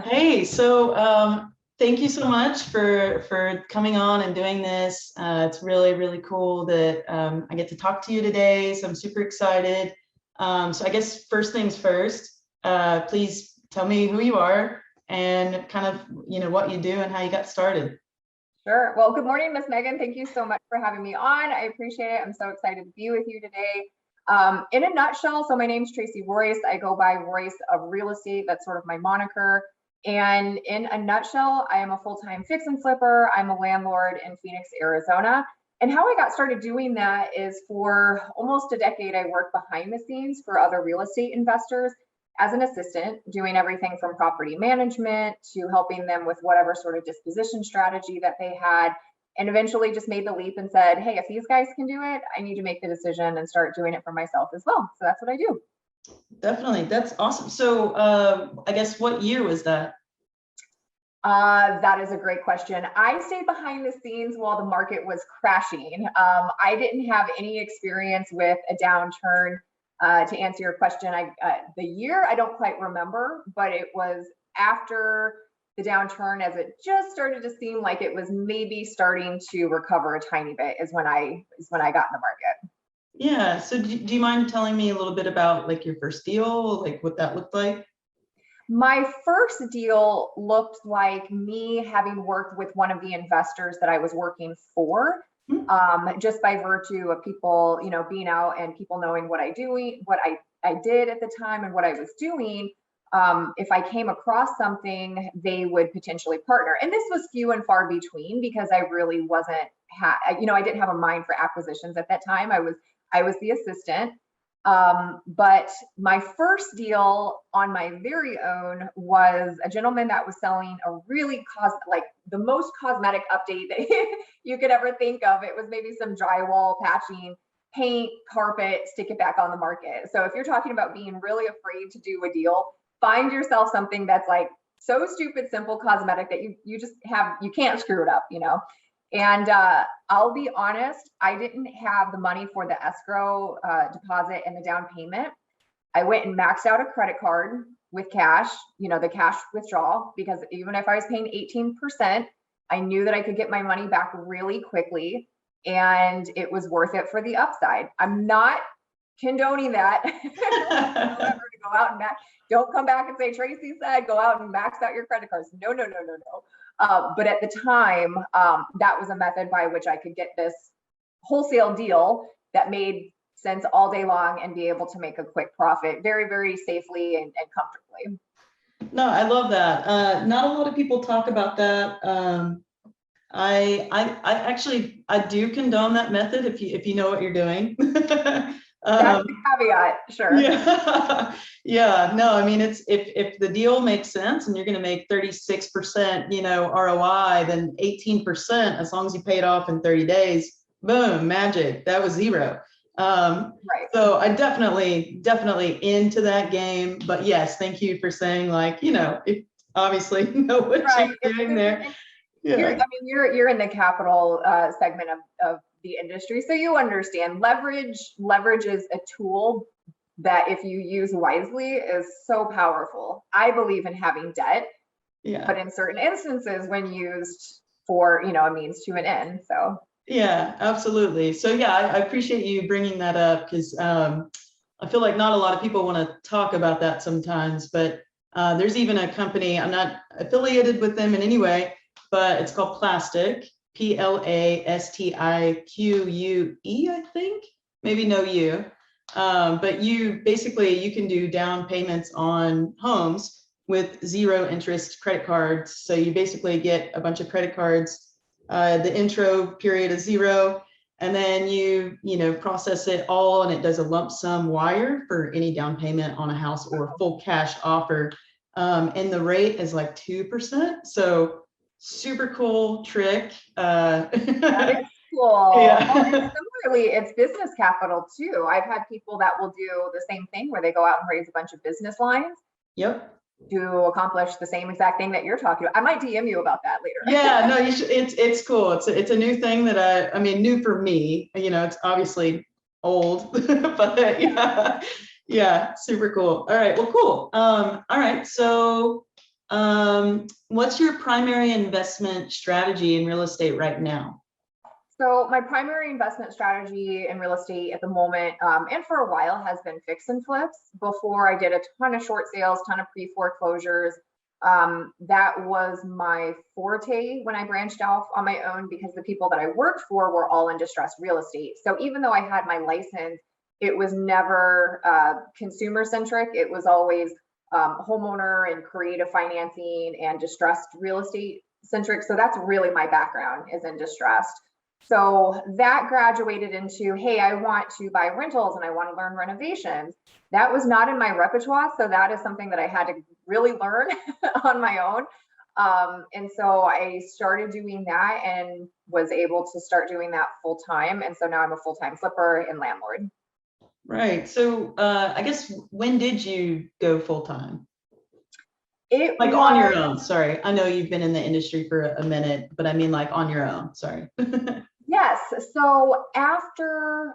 Hey, thank you so much for coming on and doing this. It's really cool that I get to talk to you today. So I'm super excited. So I guess first things first, please tell me who you are and kind of what you do and how you got started. Sure. Well, good morning, Miss Megan. Thank you so much for having me on. I appreciate it. I'm so excited to be with you today. In a nutshell, so my name's Tracy Royce. I go by Royce of Real Estate. That's sort of my moniker. And in a nutshell, I am a full-time fix and flipper. I'm a landlord in Phoenix, Arizona. And how I got started doing that is for almost a decade, I worked behind the scenes for other real estate investors as an assistant, doing everything from property management to helping them with whatever sort of disposition strategy that they had, and eventually just made the leap and said, hey, if these guys can do it, I need to make the decision and start doing it for myself as well. So that's what I do. Definitely, that's awesome. So I guess what year was that? That is a great question. I stayed behind the scenes while the market was crashing. I didn't have any experience with a downturn. To answer your question, the year I don't quite remember, but it was after the downturn, as it just started to seem like it was maybe starting to recover a tiny bit, is when I got in the market. Yeah. So do you mind telling me a little bit about like your first deal, like what that looked like? My first deal looked like me having worked with one of the investors that I was working for, just by virtue of people, being out and people knowing what I did at the time and what I was doing. If I came across something, they would potentially partner. And this was few and far between because I really wasn't, I didn't have a mind for acquisitions at that time. I was the assistant. But my first deal on my very own was a gentleman that was selling a really like the most cosmetic update that you could ever think of. It was maybe some drywall patching, paint, carpet, stick it back on the market. So if you're talking about being really afraid to do a deal, find yourself something that's like so stupid, simple, cosmetic that you can't screw it up. And I'll be honest, I didn't have the money for the escrow deposit and the down payment. I went and maxed out a credit card with cash, the cash withdrawal, because even if I was paying 18%, I knew that I could get my money back really quickly and it was worth it for the upside. I'm not condoning that. Ever to go out and don't come back and say Tracy said go out and max out your credit cards. No. But at the time, that was a method by which I could get this wholesale deal that made sense all day long and be able to make a quick profit very safely and comfortably. No, I love that. Not a lot of people talk about that. I actually I do condone that method if you know what you're doing. That's the caveat, sure. Yeah, yeah. No, I mean it's if the deal makes sense and you're going to make 36%, ROI, then 18%, as long as you pay it off in 30 days, boom, magic. That was zero. Right. So I definitely into that game. But yes, thank you for saying if obviously know what right. you're doing there. Yeah. You're in the capital segment of the industry, so you understand leverage is a tool that if you use wisely is so powerful. I believe in having debt, but in certain instances when used for a means to an end. So yeah, absolutely. So yeah, I appreciate you bringing that up because I feel like not a lot of people want to talk about that sometimes, but there's even a company, I'm not affiliated with them in any way, but it's called Plastic, Plastique, I think, maybe no you. But you can do down payments on homes with zero interest credit cards. So you basically get a bunch of credit cards. The intro period is zero, and then you process it all, and it does a lump sum wire for any down payment on a house or a full cash offer. And the rate is like 2%. So super cool trick. That is cool. Yeah. Well, similarly, it's business capital too. I've had people that will do the same thing where they go out and raise a bunch of business lines. Yep. To accomplish the same exact thing that you're talking about. I might DM you about that later. Yeah, no, you should. It's cool. It's a new thing that I mean, new for me. It's obviously old, but yeah, super cool. All right, well, cool. All right, so What's your primary investment strategy in real estate right now? So my primary investment strategy in real estate at the moment, and for a while, has been fix and flips. Before, I did a ton of short sales, ton of pre-foreclosures. That was my forte when I branched off on my own, because the people that I worked for were all in distressed real estate. So even though I had my license, it was never consumer centric. It was always homeowner and creative financing and distressed real estate centric. So that's really my background, is in distressed. So that graduated into, hey, I want to buy rentals and I want to learn renovations. That was not in my repertoire. So that is something that I had to really learn on my own. And so I started doing that and was able to start doing that full time. And so now I'm a full-time flipper and landlord. Right. So I guess when did you go full time? It Like was, on your own. Sorry. I know you've been in the industry for a minute, but I mean like on your own. Sorry. yes. So after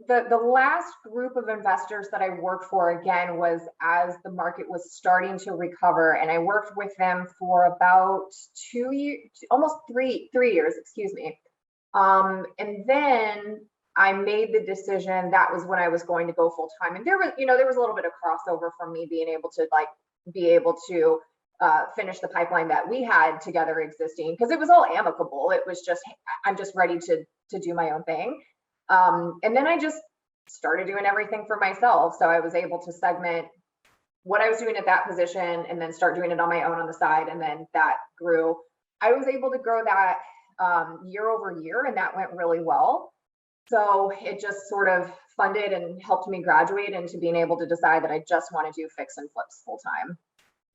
the last group of investors that I worked for, again, was as the market was starting to recover, and I worked with them for about 2 years, almost three years, excuse me. And then I made the decision, that was when I was going to go full time. And there was, there was a little bit of crossover from me being able to finish the pipeline that we had together existing, because it was all amicable. It was just, I'm just ready to do my own thing. And then I just started doing everything for myself. So I was able to segment what I was doing at that position and then start doing it on my own on the side. And then that grew. I was able to grow that year over year, and that went really well. So it just sort of funded and helped me graduate into being able to decide that I just want to do fix and flips full time.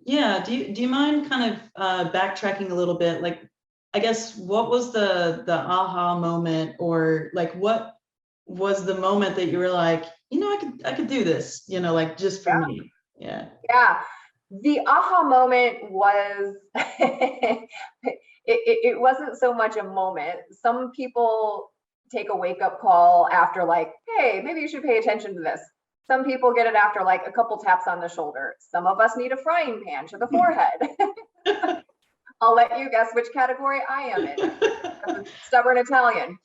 Yeah. Do you mind kind of backtracking a little bit? Like, I guess, what was the aha moment, or like what was the moment that you were like, I could do this, like just for me? Yeah. Yeah. The aha moment was, it wasn't so much a moment. Some people take a wake up call after, like, hey, maybe you should pay attention to this. Some people get it after like a couple taps on the shoulder. Some of us need a frying pan to the forehead. I'll let you guess which category I am in. Stubborn Italian.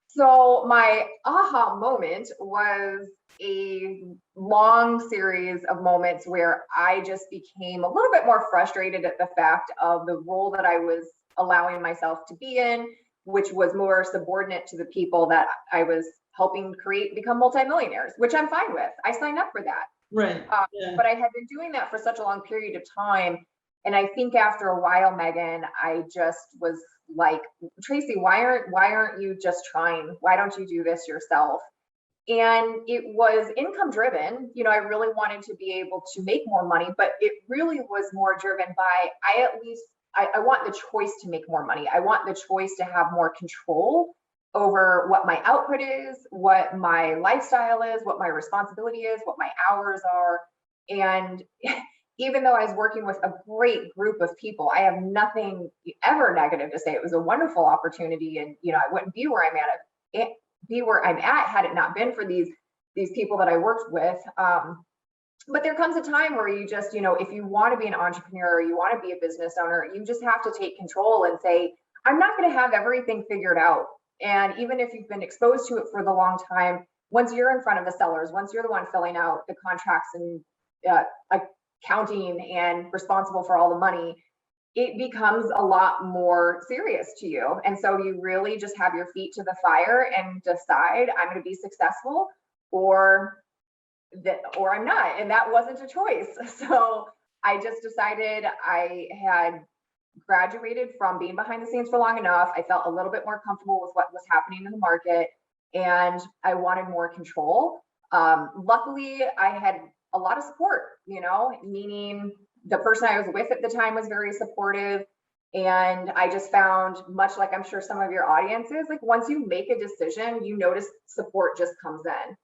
So my aha moment was a long series of moments where I just became a little bit more frustrated at the fact of the role that I was allowing myself to be in, which was more subordinate to the people that I was helping become multimillionaires, which I'm fine with. I signed up for that. Right. Yeah. But I had been doing that for such a long period of time. And I think after a while, Megan, I just was like, Tracy, why aren't you just trying? Why don't you do this yourself? And it was income driven. I really wanted to be able to make more money, but it really was more driven by, I want the choice to make more money. I want the choice to have more control over what my output is, what my lifestyle is, what my responsibility is, what my hours are. And even though I was working with a great group of people, I have nothing ever negative to say. It was a wonderful opportunity, and I wouldn't be where I'm at had it not been for these people that I worked with. But there comes a time where you just, if you want to be an entrepreneur, or you want to be a business owner, you just have to take control and say, I'm not going to have everything figured out. And even if you've been exposed to it for the long time, once you're in front of the sellers, once you're the one filling out the contracts and accounting and responsible for all the money, it becomes a lot more serious to you. And so you really just have your feet to the fire and decide, I'm going to be successful or I'm not. And that wasn't a choice. So I just decided I had graduated from being behind the scenes for long enough. I felt a little bit more comfortable with what was happening in the market, and I wanted more control. Luckily, I had a lot of support, meaning the person I was with at the time was very supportive. And I just found, much like I'm sure some of your audience is, like, once you make a decision, you notice support just comes in,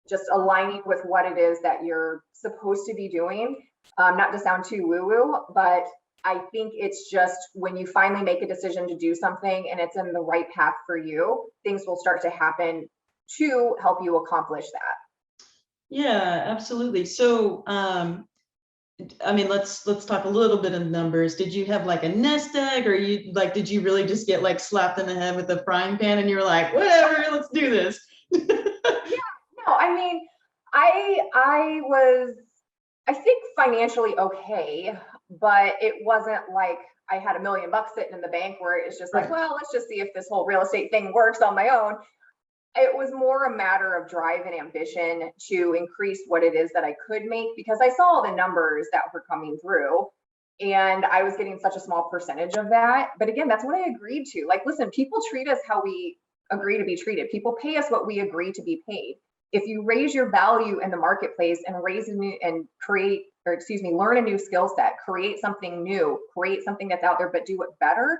just aligning with what it is that you're supposed to be doing. Not to sound too woo-woo, but I think it's just when you finally make a decision to do something and it's in the right path for you, things will start to happen to help you accomplish that. Yeah, absolutely. So I mean, let's talk a little bit of numbers. Did you have like a nest egg, or you like, did you really just get like slapped in the head with a frying pan and you were like, whatever, let's do this? No, I mean, I was, I think financially okay, but it wasn't like I had $1 million sitting in the bank where it's just like, Right. well, let's just see if this whole real estate thing works on my own. It was more a matter of drive and ambition to increase what it is that I could make, because I saw all the numbers that were coming through and I was getting such a small percentage of that. But again, that's what I agreed to. Like, listen, people treat us how we agree to be treated. People pay us what we agree to be paid. If you raise your value in the marketplace and raise a new and create, or excuse me, learn a new skill set, create something new, create something that's out there, but do it better,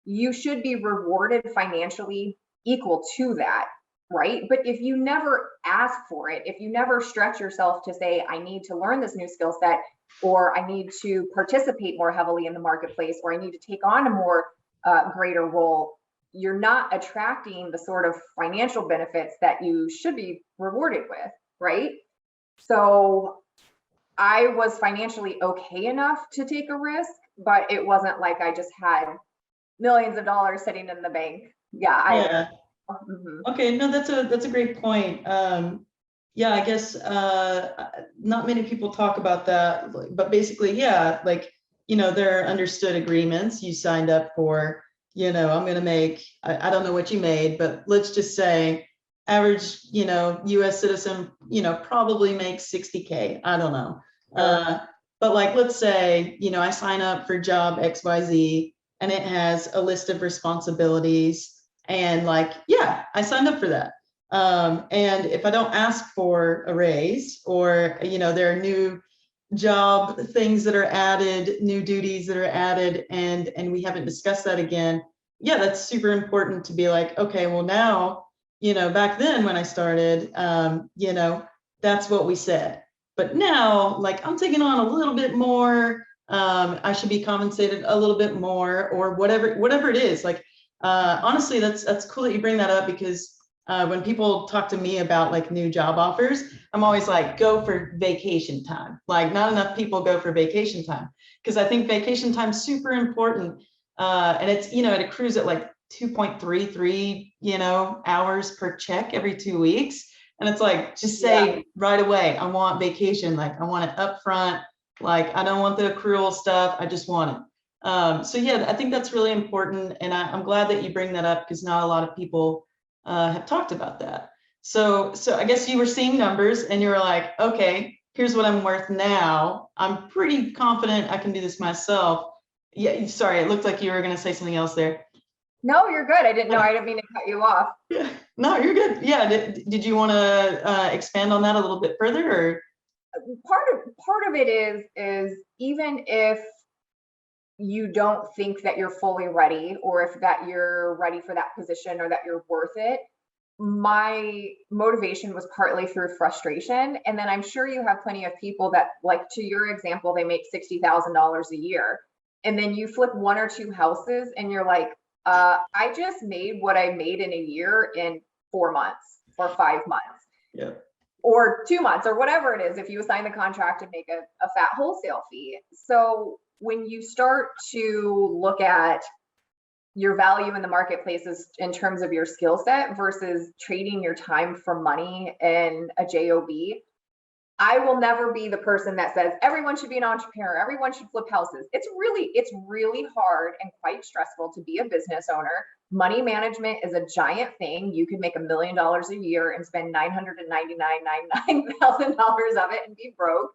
you should be rewarded financially equal to that, right? But if you never ask for it, if you never stretch yourself to say, I need to learn this new skill set, or I need to participate more heavily in the marketplace, or I need to take on a more greater role, you're not attracting the sort of financial benefits that you should be rewarded with, right? So I was financially okay enough to take a risk, but it wasn't like I just had millions of dollars sitting in the bank. Yeah. Mhm. Okay, no, that's a great point. Yeah, I guess not many people talk about that, but basically, yeah, like, there are understood agreements you signed up for. I'm going to make, I don't know what you made, but let's just say average, US citizen, probably makes 60K. I don't know. But like, let's say, I sign up for job XYZ and it has a list of responsibilities, and like, yeah, I signed up for that. And if I don't ask for a raise, or, there are new job things that are added, new duties that are added, and we haven't discussed that again, yeah, that's super important to be like, okay, well now, back then when I started, that's what we said. But now, like, I'm taking on a little bit more. I should be compensated a little bit more, or whatever it is. Like, honestly, that's cool that you bring that up, because when people talk to me about like new job offers, I'm always like, go for vacation time. Like, not enough people go for vacation time, because I think vacation time is super important. And it's, it accrues at like 2.33, hours per check every 2 weeks. And it's like, just say right away, I want vacation. Like, I want it up front. Like, I don't want the accrual stuff. I just want it. So yeah, I think that's really important. And I'm glad that you bring that up, because not a lot of people have talked about that. So I guess you were seeing numbers and you were like, okay, here's what I'm worth now. I'm pretty confident I can do this myself. Yeah, sorry, it looked like you were going to say something else there. No, you're good. I didn't know. I didn't mean to cut you off. Yeah, no, you're good. Yeah, did you want to expand on that a little bit further, or? Part of it is even if you don't think that you're fully ready, or if that you're ready for that position, or that you're worth it, my motivation was partly through frustration. And then I'm sure you have plenty of people that, like, to your example, they make $60,000 a year, and then you flip 1 or 2 houses and you're like, I just made what I made in a year in 4 months or 5 months. Yeah. Or 2 months, or whatever it is, if you assign the contract and make a fat wholesale fee. So when you start to look at your value in the marketplaces in terms of your skill set versus trading your time for money in a job, I will never be the person that says everyone should be an entrepreneur, everyone should flip houses. It's really hard and quite stressful to be a business owner. Money management is a giant thing. You could make $1 million a year and spend $999,000 of it and be broke.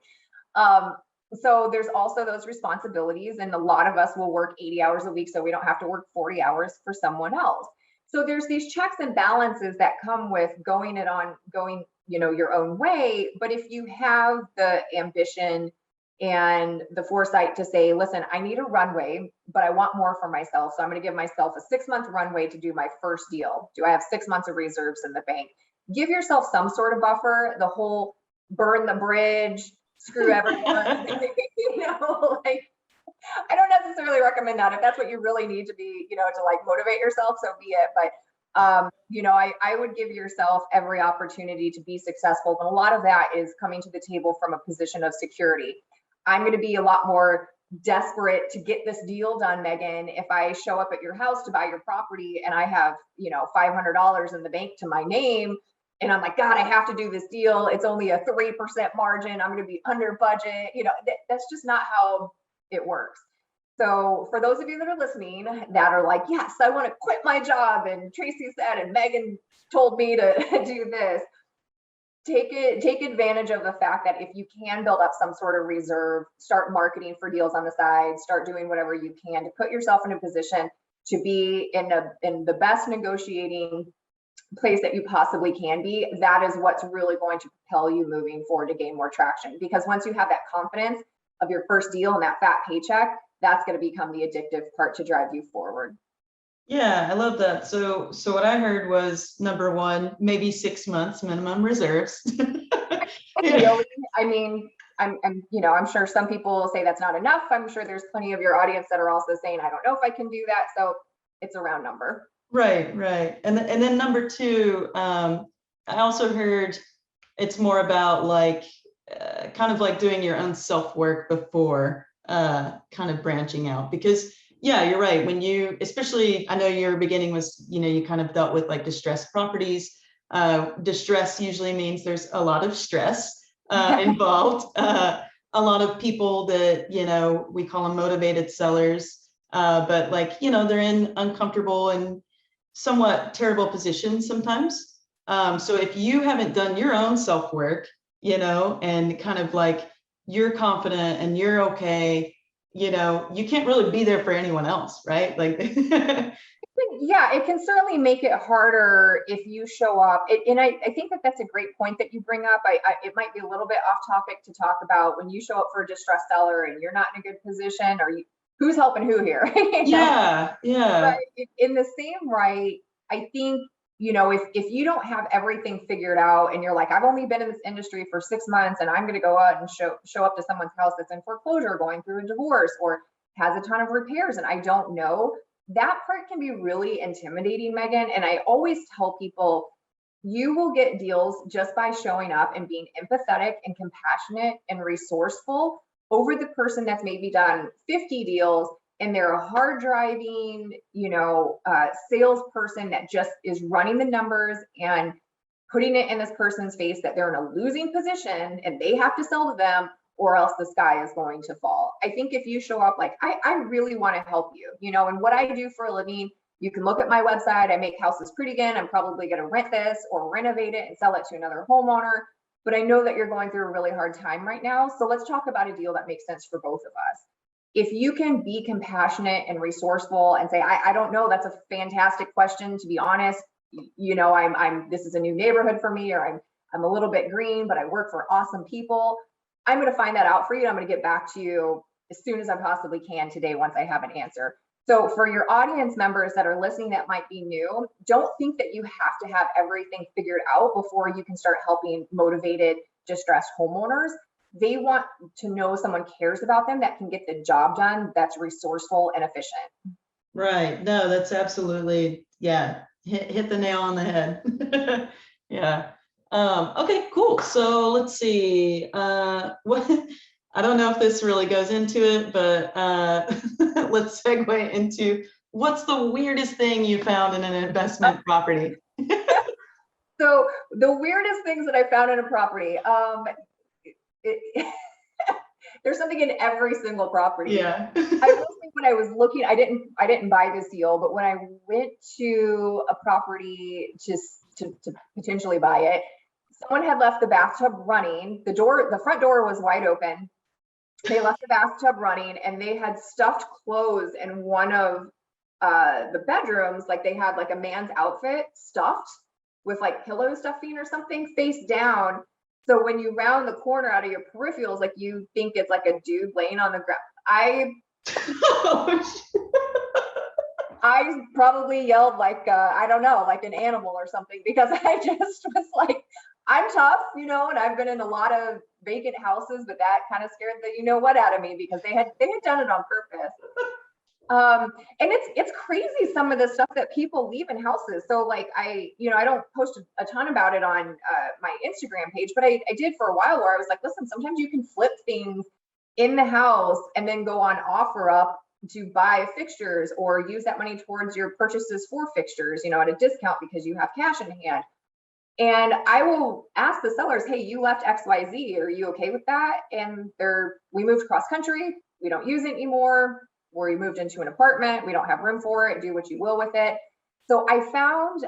So there's also those responsibilities, and a lot of us will work 80 hours a week so we don't have to work 40 hours for someone else. So there's these checks and balances that come with going your own way. But if you have the ambition and the foresight to say, listen, I need a runway, but I want more for myself. So I'm going to give myself a 6-month runway to do my first deal. Do I have 6 months of reserves in the bank? Give yourself some sort of buffer. The whole burn the bridge, screw everyone, like, I don't necessarily recommend that. If that's what you really need to be, to like motivate yourself, so be it. But I would give yourself every opportunity to be successful. And a lot of that is coming to the table from a position of security. I'm going to be a lot more desperate to get this deal done, Megan, if I show up at your house to buy your property and I have, $500 in the bank to my name. And I'm like, God, I have to do this deal. It's only a 3% margin. I'm going to be under budget. That's just not how it works. So for those of you that are listening that are like, yes, I want to quit my job, and Tracy said, and Megan told me to do this, take advantage of the fact that if you can build up some sort of reserve, start marketing for deals on the side, start doing whatever you can to put yourself in a position to be in the best negotiating place that you possibly can be. That is what's really going to propel you moving forward to gain more traction. Because once you have that confidence of your first deal and that fat paycheck, that's going to become the addictive part to drive you forward. Yeah, I love that. So what I heard was, number one, maybe 6 months minimum reserves. Really, I mean, I'm sure some people say that's not enough. I'm sure there's plenty of your audience that are also saying, I don't know if I can do that. So it's a round number. Right. And then number two, I also heard it's more about like kind of like doing your own self work before kind of branching out, because yeah, you're right. When especially, I know your beginning was, you kind of dealt with like distressed properties. Distress usually means there's a lot of stress involved. A lot of people that, we call them motivated sellers, but like, they're in uncomfortable and somewhat terrible positions sometimes. So if you haven't done your own self-work, and kind of like you're confident and you're okay, you can't really be there for anyone else, right? Like, yeah, it can certainly make it harder if you show up. And I think that's a great point that you bring up. It might be a little bit off topic to talk about when you show up for a distressed seller and you're not in a good position, or who's helping who here? Yeah. But in the same right, I think, if you don't have everything figured out and you're like, I've only been in this industry for 6 months and I'm going to go out and show up to someone's house that's in foreclosure, going through a divorce, or has a ton of repairs, and I don't know, that part can be really intimidating, Megan. And I always tell people, you will get deals just by showing up and being empathetic and compassionate and resourceful over the person that's maybe done 50 deals and they're a hard driving, salesperson that just is running the numbers and putting it in this person's face that they're in a losing position and they have to sell to them, or else the sky is going to fall. I think if you show up like, I really want to help you, and what I do for a living, you can look at my website. I make houses pretty again. I'm probably going to rent this or renovate it and sell it to another homeowner. But I know that you're going through a really hard time right now. So let's talk about a deal that makes sense for both of us. If you can be compassionate and resourceful and say, I don't know, that's a fantastic question. To be honest, this is a new neighborhood for me, or I'm a little bit green, but I work for awesome people. I'm going to find that out for you. I'm going to get back to you as soon as I possibly can today once I have an answer. So for your audience members that are listening that might be new, don't think that you have to have everything figured out before you can start helping motivated, distressed homeowners. They want to know someone cares about them, that can get the job done, that's resourceful and efficient. Right. No, that's absolutely, yeah, hit the nail on the head. Yeah. Okay, cool. So let's see. I don't know if this really goes into it, but let's segue into what's the weirdest thing you found in an investment property? So the weirdest things that I found in a property, there's something in every single property. Yeah. I will say, when I was looking, I didn't buy this deal, but when I went to a property to potentially buy it, someone had left the bathtub running. The front door was wide open. They left the bathtub running, and they had stuffed clothes in one of the bedrooms. Like, they had like a man's outfit stuffed with like pillow stuffing or something face down. So when you round the corner out of your peripherals, like, you think it's like a dude laying on the ground. I probably yelled like, I don't know, like an animal or something, because I just was like, I'm tough, and I've been in a lot of vacant houses, but that kind of scared the what out of me, because they had done it on purpose. And it's crazy, some of the stuff that people leave in houses. So like, I don't post a ton about it on my Instagram page, but I did for a while, where I was like, listen, sometimes you can flip things in the house and then go on OfferUp to buy fixtures or use that money towards your purchases for fixtures, you know, at a discount because you have cash in hand. And I will ask the sellers, hey, you left XYZ, are you okay with that? And we moved cross country, we don't use it anymore, or we moved into an apartment, we don't have room for it, do what you will with it. So I found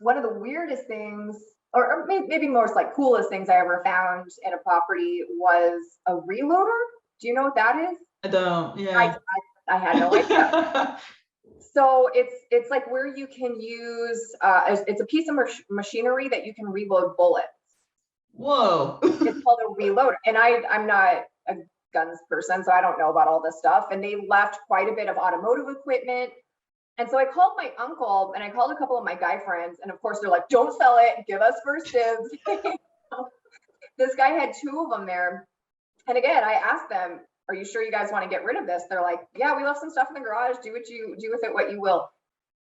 one of the weirdest things, or maybe most like coolest things I ever found in a property was a reloader. Do you know what that is? I don't, yeah. I had no idea. So it's like where you can use, it's a piece of machinery that you can reload bullets. Whoa. It's called a reloader. And I'm not a guns person, so I don't know about all this stuff. And they left quite a bit of automotive equipment. And so I called my uncle and I called a couple of my guy friends. And of course they're like, don't sell it, give us first dibs. This guy had 2 of them there. And again, I asked them, are you sure you guys want to get rid of this? They're like, yeah, we left some stuff in the garage. Do with it what you will.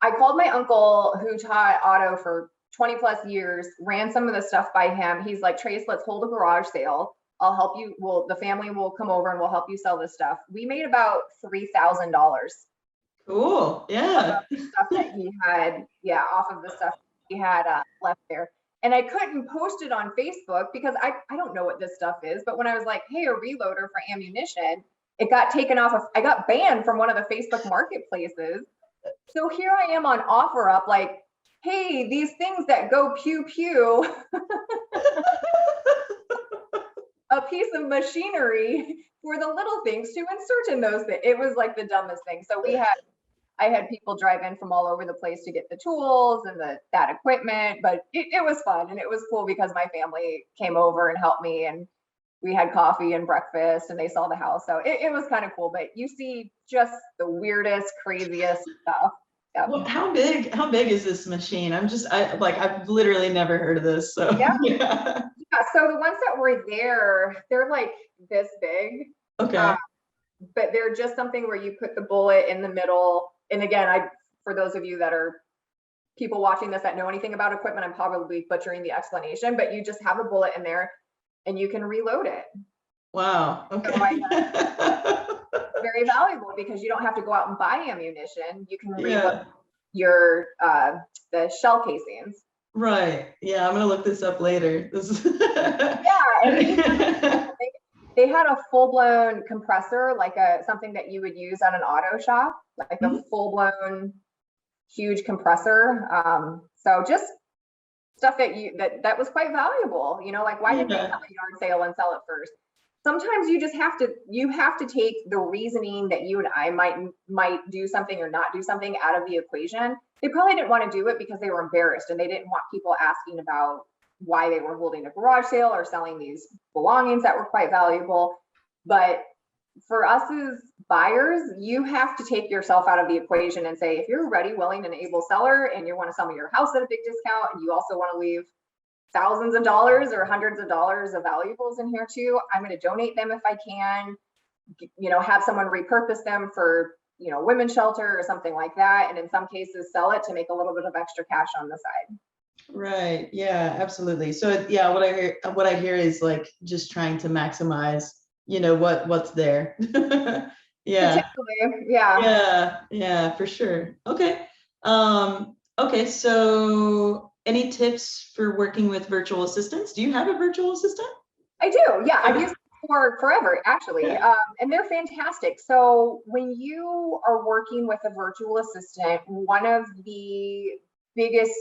I called my uncle who taught auto for 20 plus years, ran some of the stuff by him. He's like, Trace, let's hold a garage sale. I'll help you. The family will come over and we'll help you sell this stuff. We made about $3,000. Cool. Yeah. Stuff that he had, off of the stuff he had left there. And I couldn't post it on Facebook because I don't know what this stuff is. But when I was like, hey, a reloader for ammunition, it got taken off of, I got banned from one of the Facebook marketplaces. So here I am on OfferUp, like, hey, these things that go pew pew, a piece of machinery for the little things to insert in those things. It was like the dumbest thing. So I had people drive in from all over the place to get the tools and that equipment, but it was fun and it was cool because my family came over and helped me and we had coffee and breakfast and they saw the house. So it was kind of cool, but you see just the weirdest, craziest stuff. Yep. Well, how big is this machine? I've literally never heard of this. So yeah. So the ones that were there, they're like this big. Okay. But they're just something where you put the bullet in the middle. And again, for those of you that are people watching this that know anything about equipment, I'm probably butchering the explanation, but you just have a bullet in there and you can reload it. Wow. Okay. So very valuable because you don't have to go out and buy ammunition. You can reload your the shell casings. Right. Yeah, I'm gonna look this up later. And they had a full-blown compressor, like something that you would use at an auto shop, like a full-blown huge compressor. So just stuff that was quite valuable, you know, like why didn't they have a yard sale and sell it first? Sometimes you just have to take the reasoning that you and I might do something or not do something out of the equation. They probably didn't want to do it because they were embarrassed and they didn't want people asking about why they were holding a garage sale or selling these belongings that were quite valuable. But for us as buyers, you have to take yourself out of the equation and say, if you're a ready, willing, and able seller and you want to sell me your house at a big discount and you also want to leave thousands of dollars or hundreds of dollars of valuables in here too, I'm going to donate them if I can, you know, have someone repurpose them for, you know, women's shelter or something like that. And in some cases, sell it to make a little bit of extra cash on the side. Right. Yeah, absolutely. So yeah, what I hear is like just trying to maximize, you know, what's there. Yeah. Yeah, for sure. Okay. Okay. So any tips for working with virtual assistants? Do you have a virtual assistant? I do. Yeah. I've used it for forever, actually. And they're fantastic. So when you are working with a virtual assistant, one of the biggest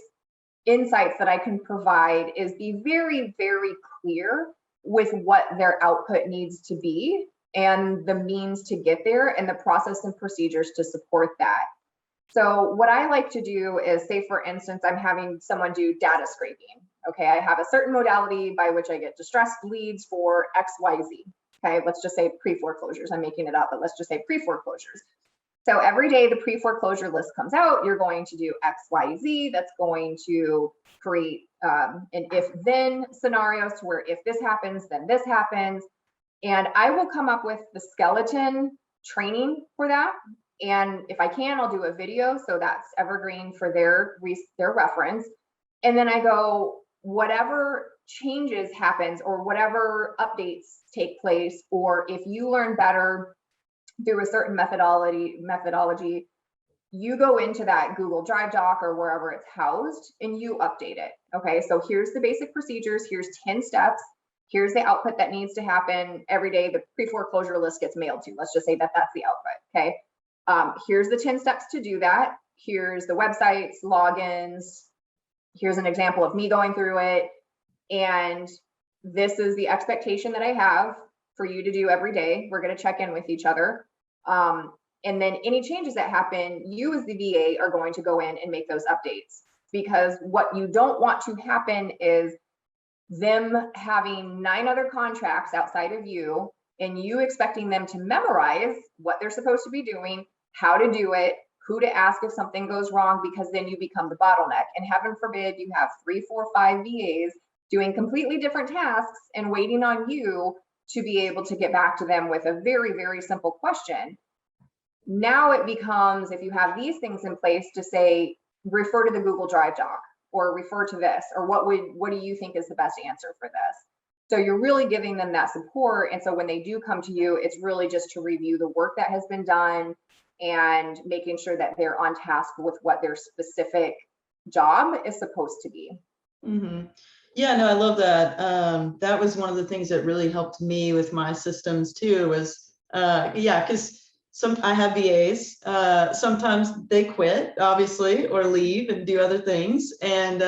insights that I can provide is be very, very clear with what their output needs to be and the means to get there and the process and procedures to support that. So what I like to do is, say, for instance, I'm having someone do data scraping. Okay, I have a certain modality by which I get distressed leads for XYZ. Okay, let's just say pre-foreclosures. I'm making it up, but let's just say pre-foreclosures. So every day the pre-foreclosure list comes out, you're going to do XYZ. That's going to create an if-then scenarios to where if this happens, then this happens. And I will come up with the skeleton training for that. And if I can, I'll do a video. So that's evergreen for their reference. And then I go, whatever changes happens or whatever updates take place, or if you learn better through a certain methodology, you go into that Google Drive doc or wherever it's housed and you update it. Okay, so here's the basic procedures, here's 10 steps, here's the output that needs to happen every day. The pre-foreclosure list gets mailed to, let's just say that that's the output. Okay, here's the 10 steps to do that. Here's the websites, logins. Here's an example of me going through it. And this is the expectation that I have for you to do every day. We're going to check in with each other. And then any changes that happen, you as the VA are going to go in and make those updates, because what you don't want to happen is them having 9 other contracts outside of you and you expecting them to memorize what they're supposed to be doing, how to do it, who to ask if something goes wrong, because then you become the bottleneck. And heaven forbid you have 3, 4, 5 VAs doing completely different tasks and waiting on you to be able to get back to them with a very, very simple question. Now it becomes, if you have these things in place, to say, refer to the Google Drive doc or refer to this, or what do you think is the best answer for this? So you're really giving them that support. And so when they do come to you, it's really just to review the work that has been done and making sure that they're on task with what their specific job is supposed to be. Mm-hmm. Yeah, no, I love that. That was one of the things that really helped me with my systems too, was, because I have VAs, sometimes they quit, obviously, or leave and do other things. And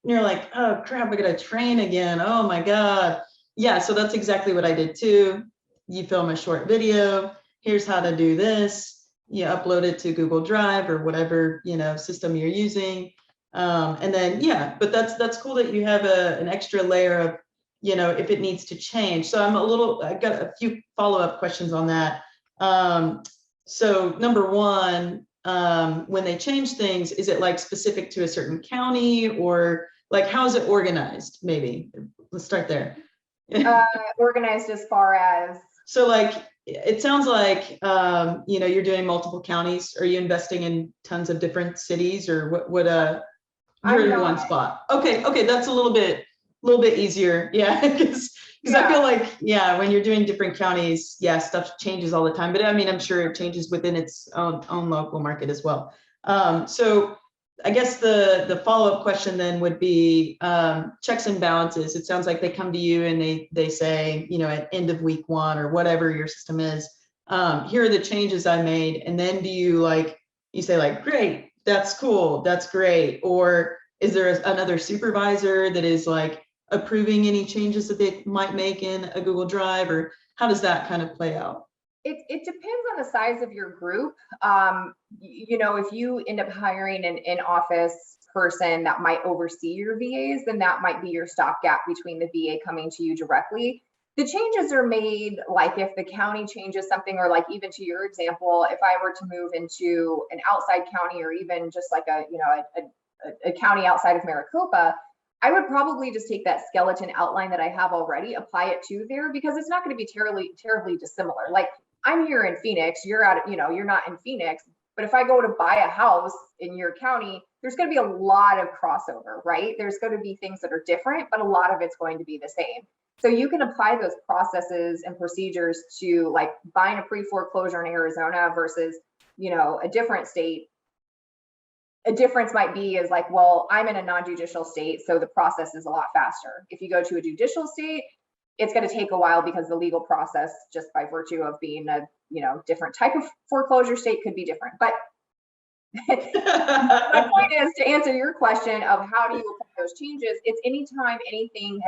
you're like, oh crap, I gotta train again. Oh my God. Yeah, so that's exactly what I did too. You film a short video, here's how to do this. You upload it to Google Drive or whatever, system you're using. And then, yeah, but that's cool that you have an extra layer of, if it needs to change. So I've got a few follow-up questions on that. So number one, when they change things, is it like specific to a certain county, or like, how is it organized? Maybe let's start there. Organized as far as? So like, it sounds like, you're doing multiple counties. Are you investing in tons of different cities, or you're in one spot? Okay. That's a little bit easier. Yeah. Because I feel like, when you're doing different counties, stuff changes all the time, but I mean, I'm sure it changes within its own local market as well. So I guess the follow-up question then would be checks and balances. It sounds like they come to you and they say, at end of week 1 or whatever your system is, here are the changes I made. And then do you say like, great, that's cool, that's great. Or is there another supervisor that is like approving any changes that they might make in a Google Drive, or how does that kind of play out? It depends on the size of your group. If you end up hiring an in-office person that might oversee your VAs, then that might be your stopgap between the VA coming to you directly. The changes are made, like if the county changes something, or like even to your example, if I were to move into an outside county, or even just like a county outside of Maricopa, I would probably just take that skeleton outline that I have already, apply it to there, because it's not going to be terribly dissimilar. Like, I'm here in Phoenix, you're you're not in Phoenix, but if I go to buy a house in your county, there's going to be a lot of crossover, right? There's going to be things that are different, but a lot of it's going to be the same. So you can apply those processes and procedures to like buying a pre-foreclosure in Arizona versus, a different state. A difference might be is like, well, I'm in a non-judicial state, so the process is a lot faster. If you go to a judicial state, it's going to take a while, because the legal process, just by virtue of being a different type of foreclosure state, could be different. But my point is to answer your question of how do you apply those changes. It's anytime anything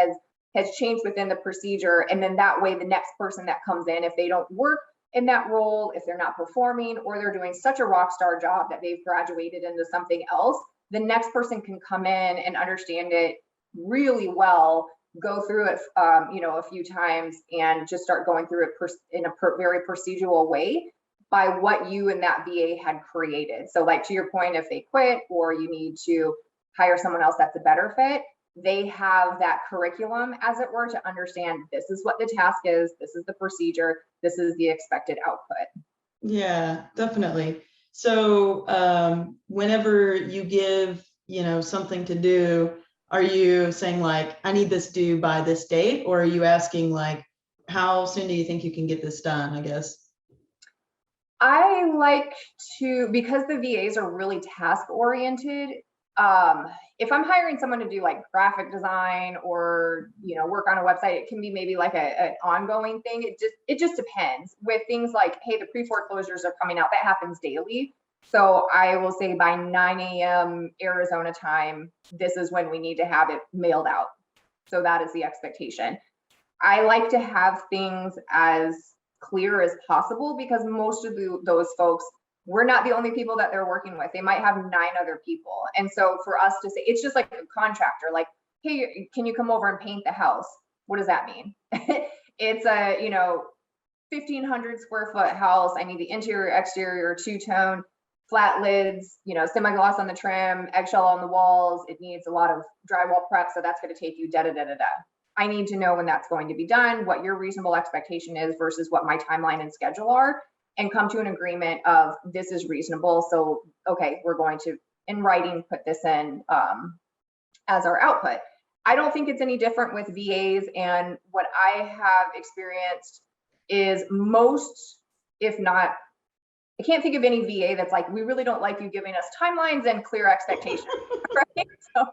has changed within the procedure, and then that way the next person that comes in, if they don't work in that role, if they're not performing, or they're doing such a rock star job that they've graduated into something else, the next person can come in and understand it really well, go through it, a few times, and just start going through it in a very procedural way by what you and that VA had created. So like to your point, if they quit or you need to hire someone else that's a better fit, they have that curriculum, as it were, to understand this is what the task is, this is the procedure, this is the expected output. Yeah, definitely. So whenever you give, something to do, are you saying like, I need this due by this date? Or are you asking like, how soon do you think you can get this done, I guess? I like to, because the VAs are really task oriented, if I'm hiring someone to do like graphic design or, you know, work on a website, it can be maybe like an ongoing thing. It just depends. With things like, hey, the pre-foreclosures are coming out, that happens daily. So I will say by 9 a.m. Arizona time, this is when we need to have it mailed out. So that is the expectation. I like to have things as clear as possible because most of those folks, we're not the only people that they're working with. They might have 9 other people. And so for us to say, it's just like a contractor, like, hey, can you come over and paint the house? What does that mean? It's a, you know, 1,500 square foot house. I need the interior, exterior, two-tone, flat lids, you know, semi-gloss on the trim, eggshell on the walls. It needs a lot of drywall prep. So that's going to take you da-da-da-da-da. I need to know when that's going to be done, what your reasonable expectation is versus what my timeline and schedule are, and come to an agreement of this is reasonable. So, okay, we're going to, in writing, put this in as our output. I don't think it's any different with VAs. And what I have experienced is most, if not, I can't think of any VA that's like, we really don't like you giving us timelines and clear expectations, right? So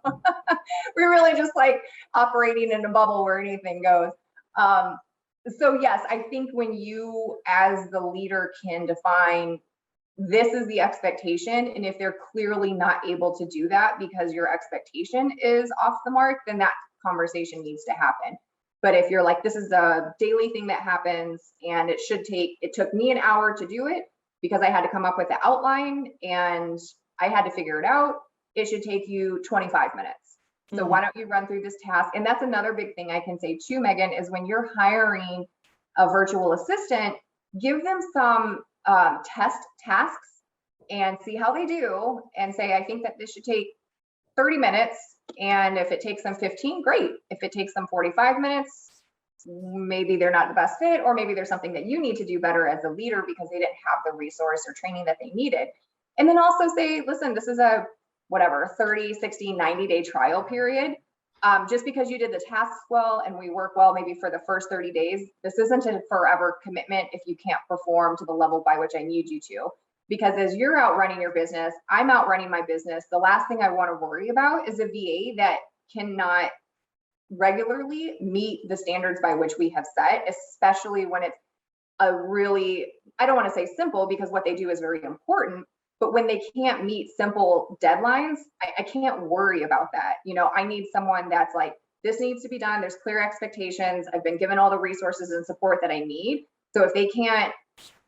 we're really just like operating in a bubble where anything goes. So yes, I think when you as the leader can define this is the expectation, and if they're clearly not able to do that because your expectation is off the mark, then that conversation needs to happen. But if you're like, this is a daily thing that happens and it took me an hour to do it because I had to come up with the outline and I had to figure it out, it should take you 25 minutes. So why don't you run through this task? And that's another big thing I can say too, Megan, is when you're hiring a virtual assistant, give them some test tasks and see how they do and say, I think that this should take 30 minutes. And if it takes them 15, great. If it takes them 45 minutes, maybe they're not the best fit, or maybe there's something that you need to do better as a leader because they didn't have the resource or training that they needed. And then also say, listen, this is a whatever, 30, 60, 90-day trial period. Just because you did the tasks well and we work well, maybe for the first 30 days, this isn't a forever commitment if you can't perform to the level by which I need you to. Because as you're out running your business, I'm out running my business. The last thing I want to worry about is a VA that cannot regularly meet the standards by which we have set, especially when it's a really, I don't want to say simple because what they do is very important, but when they can't meet simple deadlines, I can't worry about that. You know, I need someone that's like, this needs to be done. There's clear expectations. I've been given all the resources and support that I need. So if they can't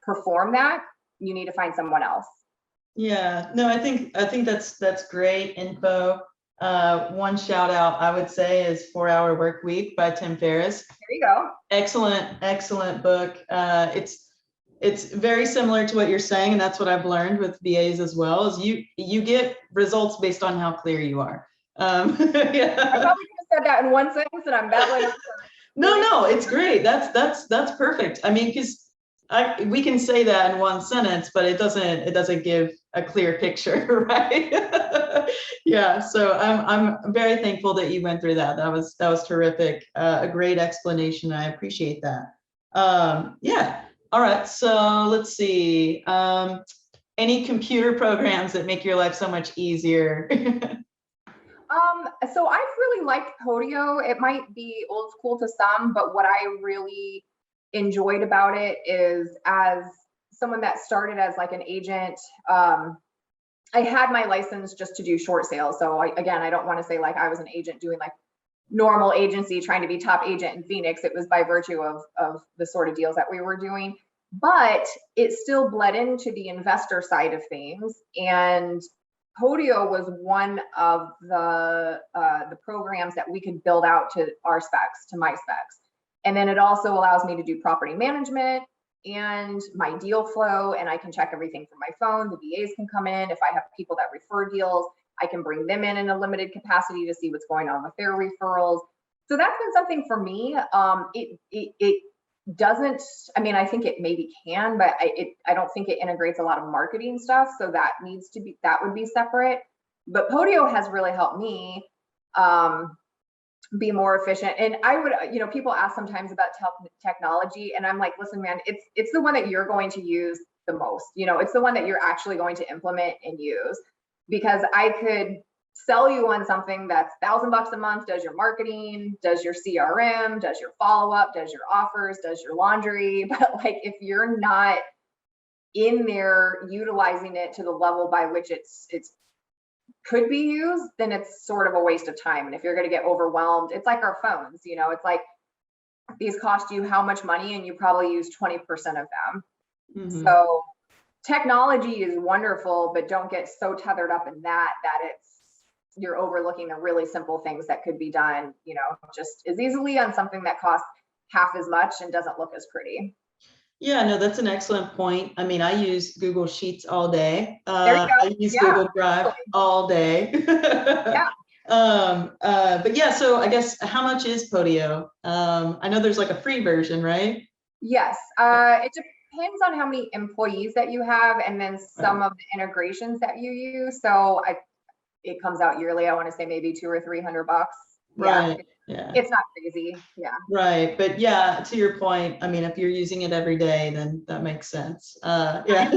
perform that, you need to find someone else. Yeah, no, I think that's great info. One shout out I would say is 4-Hour Work Week by Tim Ferriss. There you go. Excellent book. It's very similar to what you're saying, and that's what I've learned with VAs as well. Is you get results based on how clear you are. Yeah. I probably could have said that in one sentence, and I'm battling over. No, it's great. That's perfect. I mean, because we can say that in one sentence, but it doesn't give a clear picture, right? Yeah. So I'm very thankful that you went through that. That was terrific. A great explanation. I appreciate that. Yeah. All right. So let's see. Any computer programs that make your life so much easier? So I've really liked Podio. It might be old school to some, but what I really enjoyed about it is, as someone that started as like an agent, I had my license just to do short sales. So I don't want to say like I was an agent doing like normal agency trying to be top agent in Phoenix. It was by virtue of the sort of deals that we were doing, but it still bled into the investor side of things. And Podio was one of the programs that we could build out to our specs, to my specs. And then it also allows me to do property management and my deal flow, and I can check everything from my phone. The VAs can come in. If I have people that refer deals, I can bring them in a limited capacity to see what's going on with their referrals. So that's been something for me. It doesn't, I mean, I think it maybe can, but I don't think it integrates a lot of marketing stuff. So that would be separate. But Podio has really helped me be more efficient. And I would, people ask sometimes about technology, and I'm like, listen, man, it's the one that you're going to use the most. It's the one that you're actually going to implement and use, because I could sell you on something that's $1,000 a month, does your marketing, does your CRM, does your follow-up, does your offers, does your laundry. But like, if you're not in there utilizing it to the level by which it's could be used, then it's sort of a waste of time. And if you're going to get overwhelmed, it's like our phones, it's like these cost you how much money and you probably use 20% of them. Mm-hmm. So technology is wonderful, but don't get so tethered up in that you're overlooking the really simple things that could be done, just as easily on something that costs half as much and doesn't look as pretty. Yeah, no, that's an excellent point. I mean, I use Google Sheets all day. There you go. I use Google Drive all day. Yeah. But yeah, so I guess how much is Podio? I know there's like a free version, right? Yes. It depends on how many employees that you have, and then some of the integrations that you use. So it comes out yearly. I want to say maybe $200 or $300. Right. Yeah. It's not crazy. Yeah. Right. But yeah, to your point, I mean, if you're using it every day, then that makes sense. Yeah.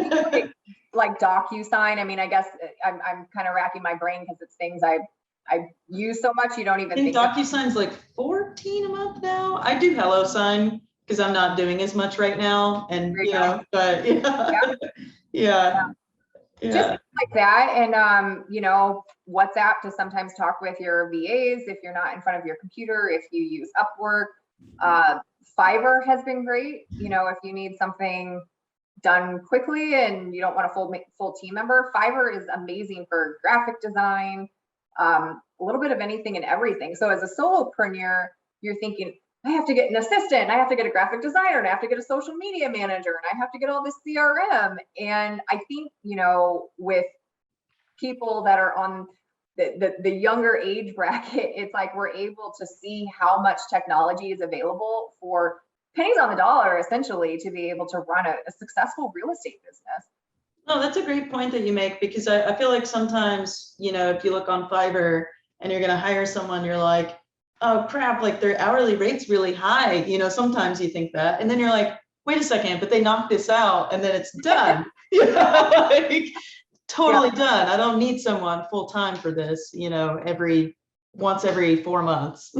like DocuSign. I mean, I guess I'm kind of racking my brain because it's things I use so much you don't even think. DocuSign's like $14 a month now. I do HelloSign because I'm not doing as much right now, and but yeah. Just like that. And WhatsApp to sometimes talk with your VAs if you're not in front of your computer, if you use Upwork. Fiverr has been great. If you need something done quickly and you don't want a full team member, Fiverr is amazing for graphic design, a little bit of anything and everything. So as a solopreneur, you're thinking, I have to get an assistant, I have to get a graphic designer, and I have to get a social media manager, and I have to get all this CRM. And I think, with people that are on the younger age bracket, it's like we're able to see how much technology is available for pennies on the dollar, essentially, to be able to run a successful real estate business. No, that's a great point that you make, because I feel like sometimes, if you look on Fiverr and you're going to hire someone, you're like, oh crap, like their hourly rate's really high. Sometimes you think that, and then you're like, wait a second, but they knocked this out and then it's done. Totally done. I don't need someone full time for this, once every 4 months.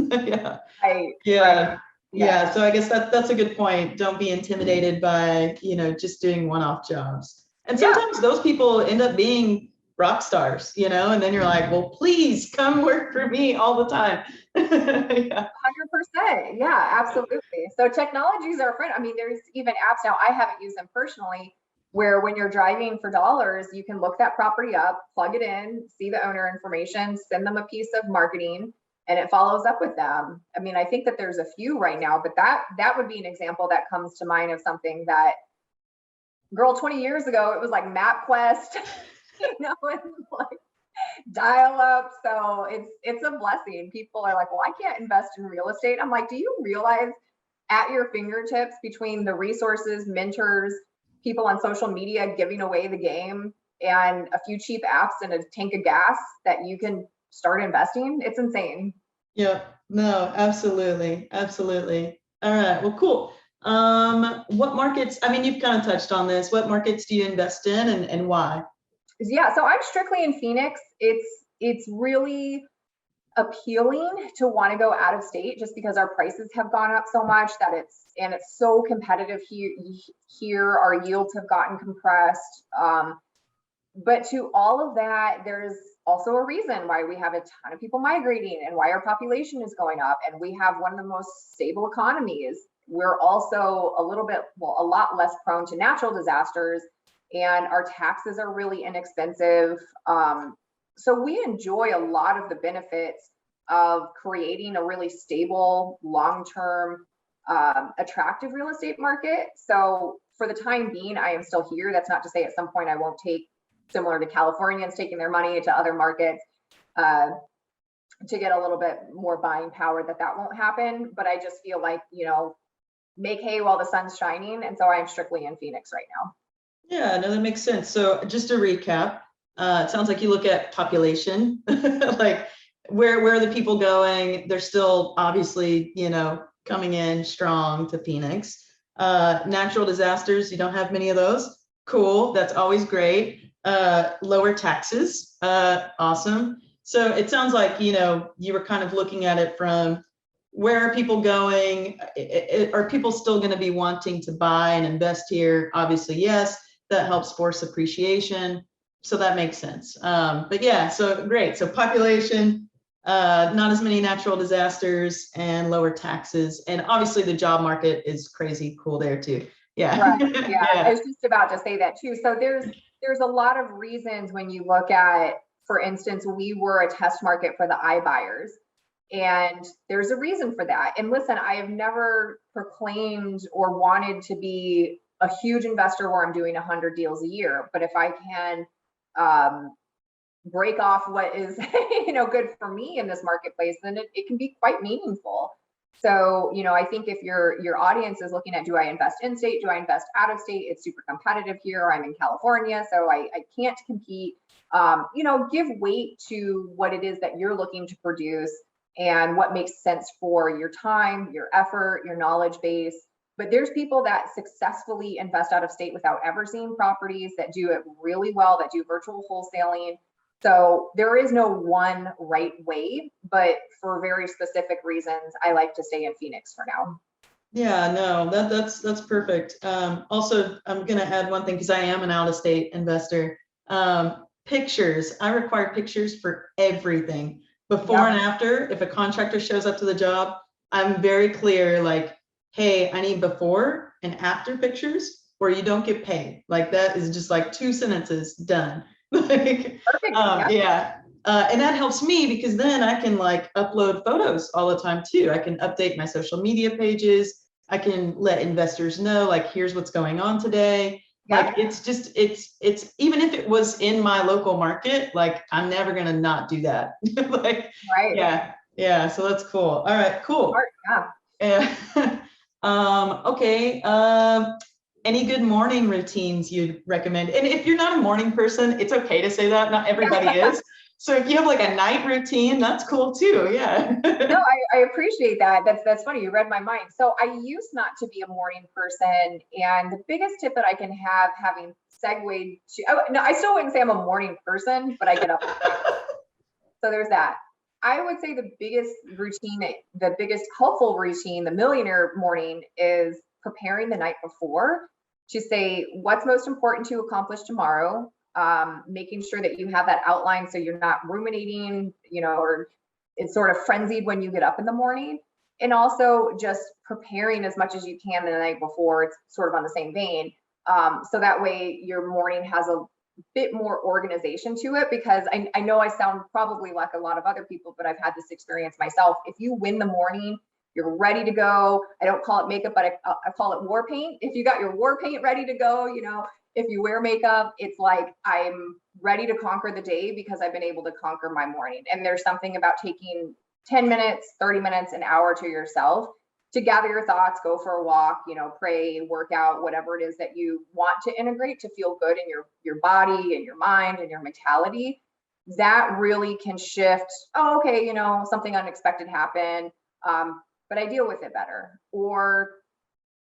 Yeah. So I guess that's a good point. Don't be intimidated by, just doing one-off jobs. And sometimes those people end up being rock stars, and then you're like, well, please come work for me all the time. 100%. Yeah, absolutely. So technologies are a friend. I mean, there's even apps now, I haven't used them personally, where when you're driving for dollars, you can look that property up, plug it in, see the owner information, send them a piece of marketing, and it follows up with them. I mean, I think that there's a few right now, but that would be an example that comes to mind of something that, girl, 20 years ago, it was like MapQuest, and like dial up. So it's a blessing. People are like, well, I can't invest in real estate. I'm like, do you realize at your fingertips, between the resources, mentors, people on social media giving away the game, and a few cheap apps and a tank of gas, that you can start investing? It's insane. Yeah, no, absolutely. Absolutely. All right. Well, cool. What markets, I mean, you've kind of touched on this. What markets do you invest in, and why? Yeah, so I'm strictly in Phoenix. It's really appealing to want to go out of state, just because our prices have gone up so much that it's so competitive here. Our yields have gotten compressed. But to all of that, there's also a reason why we have a ton of people migrating and why our population is going up, and we have one of the most stable economies. We're also a lot less prone to natural disasters, and our taxes are really inexpensive. So we enjoy a lot of the benefits of creating a really stable, long-term, attractive real estate market. So for the time being, I am still here. That's not to say at some point I won't take, similar to Californians taking their money to other markets, to get a little bit more buying power, that won't happen. But I just feel like, make hay while the sun's shining. And so I am strictly in Phoenix right now. Yeah, no, that makes sense. So just to recap, it sounds like you look at population, like where are the people going? They're still obviously, coming in strong to Phoenix. Natural disasters, you don't have many of those. Cool, that's always great. Lower taxes, awesome. So it sounds like, you were kind of looking at it from where are people going? Are people still going to be wanting to buy and invest here? Obviously, yes, that helps force appreciation. So that makes sense. But yeah, so great. So population, not as many natural disasters, and lower taxes. And obviously the job market is crazy cool there too. Yeah. Right. Yeah. I was just about to say that too. So there's a lot of reasons when you look at, for instance, we were a test market for the iBuyers. And there's a reason for that. And listen, I have never proclaimed or wanted to be a huge investor where I'm doing 100 deals a year. But if I can break off what is good for me in this marketplace, then it can be quite meaningful. So, I think if your audience is looking at, do I invest in state? Do I invest out of state? It's super competitive here. I'm in California, so I can't compete. Give weight to what it is that you're looking to produce and what makes sense for your time, your effort, your knowledge base. But there's people that successfully invest out of state without ever seeing properties, that do it really well, that do virtual wholesaling. So there is no one right way, but for very specific reasons, I like to stay in Phoenix for now. Yeah, no, that's perfect. Also, I'm gonna add one thing because I am an out-of-state investor. Pictures. I require pictures for everything. Before and after, if a contractor shows up to the job, I'm very clear, like, hey, I need before and after pictures, or you don't get paid. Like, that is just like 2 sentences, done. Like, Perfect. yeah. And that helps me because then I can like upload photos all the time too. I can update my social media pages. I can let investors know, like, here's what's going on today. Like, it's just, it's even if it was in my local market, like, I'm never gonna not do that. Like, right. Yeah. So that's cool. All right, cool. Yeah. Okay. Any good morning routines you'd recommend? And if you're not a morning person, it's okay to say that. Not everybody is. So if you have like a night routine, that's cool too. Yeah. No, I appreciate that. That's funny. You read my mind. So I used not to be a morning person. And the biggest tip that I can have, having segued to, no, I still wouldn't say I'm a morning person, but I get up. So there's that. I would say the biggest routine, the biggest helpful routine, the millionaire morning, is preparing the night before to say what's most important to accomplish tomorrow, making sure that you have that outline so you're not ruminating, or it's sort of frenzied when you get up in the morning. And also just preparing as much as you can the night before. It's sort of on the same vein. So that way your morning has a bit more organization to it, because I know I sound probably like a lot of other people, but I've had this experience myself. If you win the morning, you're ready to go. I don't call it makeup, but I call it war paint. If you got your war paint ready to go, if you wear makeup, it's like I'm ready to conquer the day because I've been able to conquer my morning. And there's something about taking 10 minutes, 30 minutes, an hour to yourself to gather your thoughts, go for a walk, pray, work out, whatever it is that you want to integrate to feel good in your body and your mind and your mentality. That really can shift. Oh, okay, something unexpected happened, but I deal with it better. Or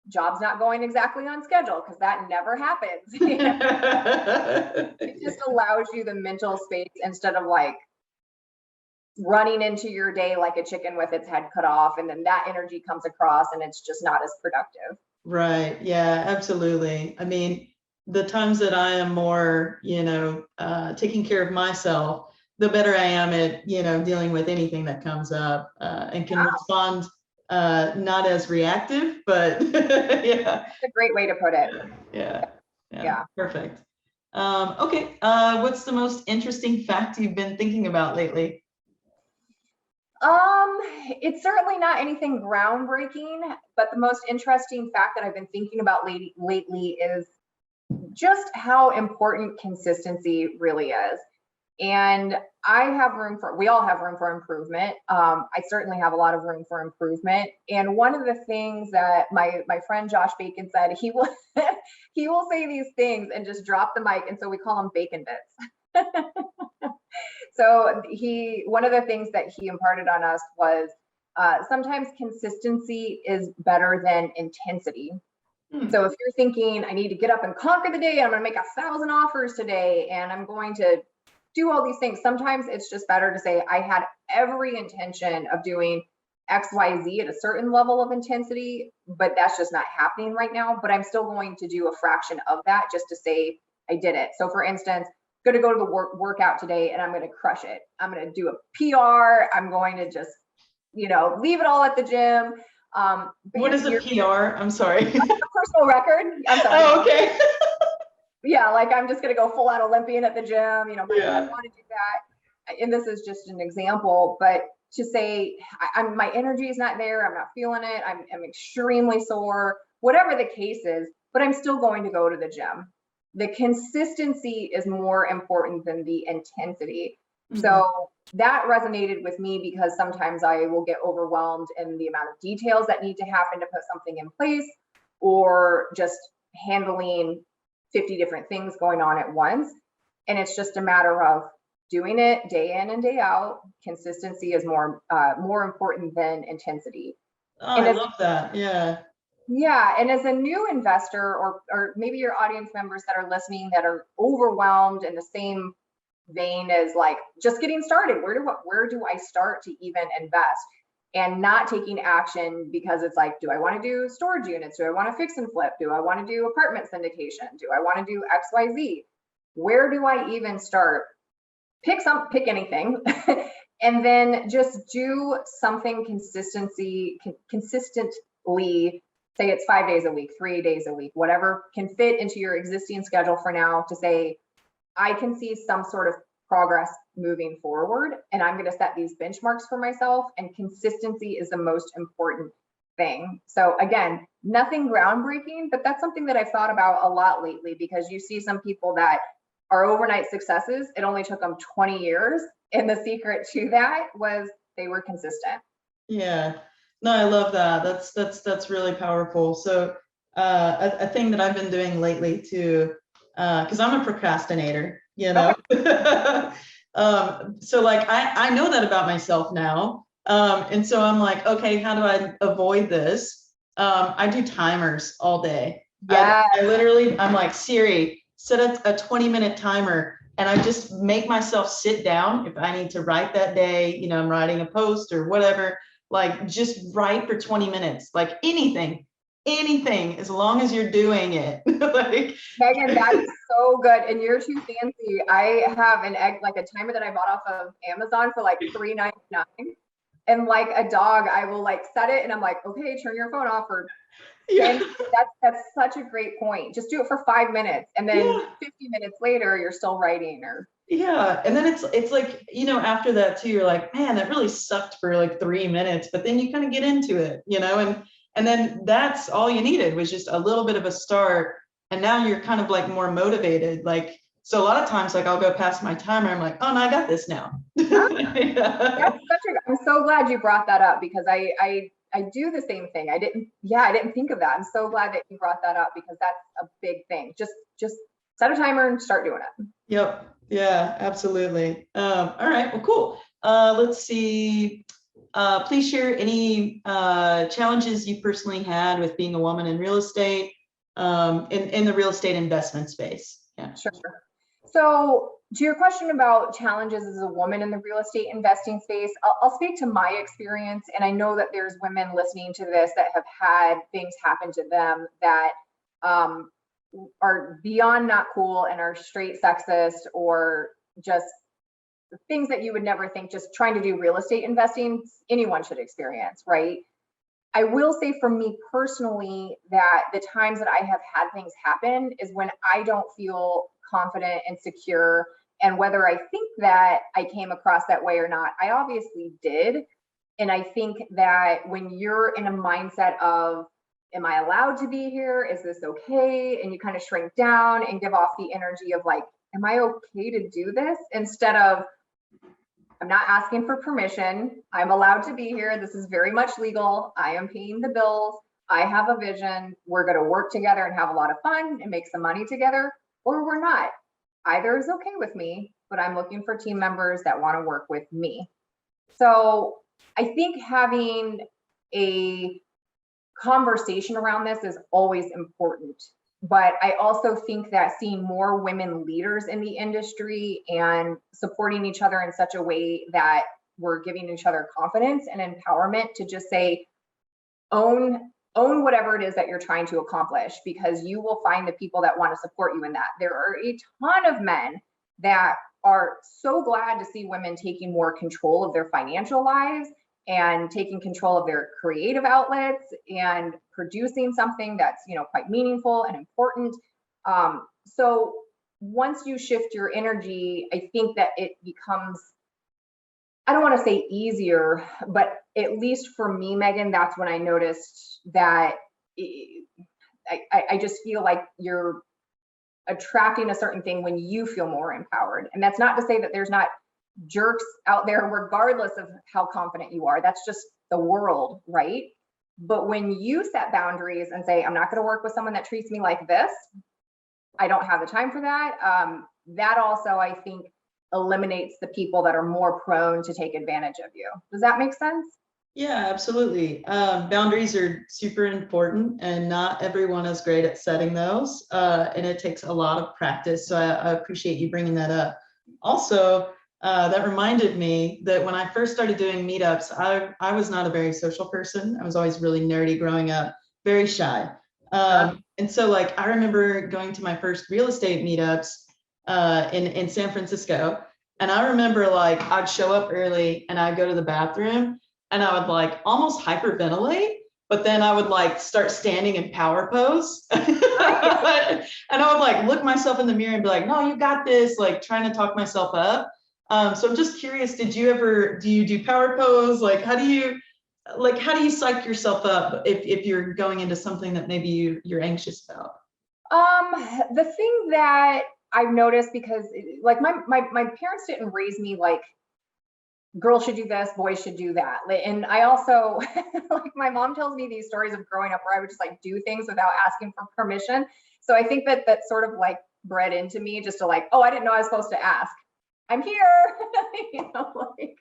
job's not going exactly on schedule, because that never happens. It just allows you the mental space instead of like running into your day like a chicken with its head cut off, and then that energy comes across and it's just not as productive. Right. Yeah, absolutely. I mean, the times that I am more, taking care of myself, the better I am at, dealing with anything that comes up, and can respond, not as reactive, but yeah. That's a great way to put it. Yeah. Perfect. Okay. What's the most interesting fact you've been thinking about lately? It's certainly not anything groundbreaking, but the most interesting fact that I've been thinking about lately is just how important consistency really is. And we all have room for improvement. I certainly have a lot of room for improvement. And one of the things that my friend Josh Bacon said, he will he will say these things and just drop the mic. And so we call them bacon bits. So one of the things that he imparted on us was sometimes consistency is better than intensity. So if you're thinking, I need to get up and conquer the day, I'm going to make 1,000 offers today, and I'm going to do all these things. Sometimes it's just better to say, I had every intention of doing X, Y, Z at a certain level of intensity, but that's just not happening right now. But I'm still going to do a fraction of that just to say I did it. So for instance, going to go to the workout today and I'm going to crush it. I'm going to do a PR. I'm going to just, leave it all at the gym. What is a PR? I'm sorry. Personal record. I'm sorry. Oh, okay. Yeah, like I'm just going to go full out Olympian at the gym. I want to do that. And this is just an example, but to say my energy is not there, I'm not feeling it, I'm extremely sore, whatever the case is, but I'm still going to go to the gym. The consistency is more important than the intensity. So that resonated with me because sometimes I will get overwhelmed in the amount of details that need to happen to put something in place, or just handling 50 different things going on at once. And it's just a matter of doing it day in and day out. Consistency is more important than intensity. Oh, I love that. Yeah. Yeah. And as a new investor, or maybe your audience members that are listening that are overwhelmed in the same vein as like just getting started, where do I start to even invest, and not taking action because it's like, do I want to do storage units? Do I want to fix and flip? Do I want to do apartment syndication? Do I want to do XYZ? Where do I even start? Pick anything and then just do something consistently, say it's 5 days a week, 3 days a week, whatever can fit into your existing schedule for now, to say, I can see some sort of progress moving forward, and I'm going to set these benchmarks for myself, and consistency is the most important thing. So again, nothing groundbreaking, but that's something that I've thought about a lot lately, because you see some people that are overnight successes. It only took them 20 years. And the secret to that was they were consistent. Yeah, no, I love that. That's really powerful. So a thing that I've been doing lately too, because I'm a procrastinator, so like I know that about myself now. And so I'm like, okay, how do I avoid this? I do timers all day. Yeah. I'm like, Siri, set a 20-minute timer, and I just make myself sit down. If I need to write that day, I'm writing a post or whatever, like just write for 20 minutes, like anything, as long as you're doing it. Like, Megan, that is so good. And you're too fancy. I have like a timer that I bought off of Amazon for like $3.99. And like a dog, I will like set it and I'm like, okay, turn your phone off, or and that's such a great point. Just do it for 5 minutes, and then 50 minutes later, you're still writing. Or and then it's like, after that too, you're like, man, that really sucked for like 3 minutes, but then you kind of get into it, and then that's all you needed was just a little bit of a start, and now you're kind of like more motivated. Like, so a lot of times, like I'll go past my timer, I'm like, oh no, I got this now. I'm so glad you brought that up, because I do the same thing. I didn't think of that. I'm so glad that you brought that up, because that's a big thing. Just set a timer and start doing it. Yep. Yeah, absolutely. All right. Well, cool. Let's see. Please share any challenges you personally had with being a woman in real estate, in the real estate investment space. Yeah. Sure. So to your question about challenges as a woman in the real estate investing space, I'll speak to my experience. And I know that there's women listening to this that have had things happen to them that are beyond not cool and are straight sexist, or just things that you would never think, just trying to do real estate investing, anyone should experience, right? I will say for me personally that the times that I have had things happen is when I don't feel confident and secure. And whether I think that I came across that way or not, I obviously did. And I think that when you're in a mindset of, am I allowed to be here? Is this okay? And you kind of shrink down and give off the energy of like, am I okay to do this? Instead of, I'm not asking for permission. I'm allowed to be here. This is very much legal. I am paying the bills. I have a vision. We're going to work together and have a lot of fun and make some money together, or we're not. Either is okay with me, but I'm looking for team members that want to work with me. So I think having a conversation around this is always important. But I also think that seeing more women leaders in the industry and supporting each other in such a way that we're giving each other confidence and empowerment to just say, own whatever it is that you're trying to accomplish, because you will find the people that want to support you in that. There are a ton of men that are so glad to see women taking more control of their financial lives and taking control of their creative outlets and producing something that's, you know, quite meaningful and important. So once you shift your energy, I think that it becomes, I don't want to say easier, but at least for me, Megan, that's when I noticed that I just feel like you're attracting a certain thing when you feel more empowered. And that's not to say that there's not jerks out there, regardless of how confident you are. That's just the world, right? But when you set boundaries and say, I'm not going to work with someone that treats me like this, I don't have the time for that. That also, I think, eliminates the people that are more prone to take advantage of you. Does that make sense? Yeah, absolutely. Boundaries are super important, and not everyone is great at setting those. And it takes a lot of practice. So I appreciate you bringing that up. Also, that reminded me that when I first started doing meetups, I was not a very social person. I was always really nerdy growing up, very shy. And so like, I remember going to my first real estate meetups in San Francisco. And I remember like, I'd show up early and I'd go to the bathroom and I would like almost hyperventilate, but then I would like start standing in power pose. And I would like look myself in the mirror and be like, no, you got this, like trying to talk myself up. So I'm just curious, do you do power pose? Like, how do you psych yourself up if you're going into something that maybe you're anxious about? The thing that I've noticed, because like my parents didn't raise me like girls should do this, boys should do that. And I also, like my mom tells me these stories of growing up where I would just like do things without asking for permission. So I think that that's sort of like bred into me, just to like, oh, I didn't know I was supposed to ask. I'm here, you know, like.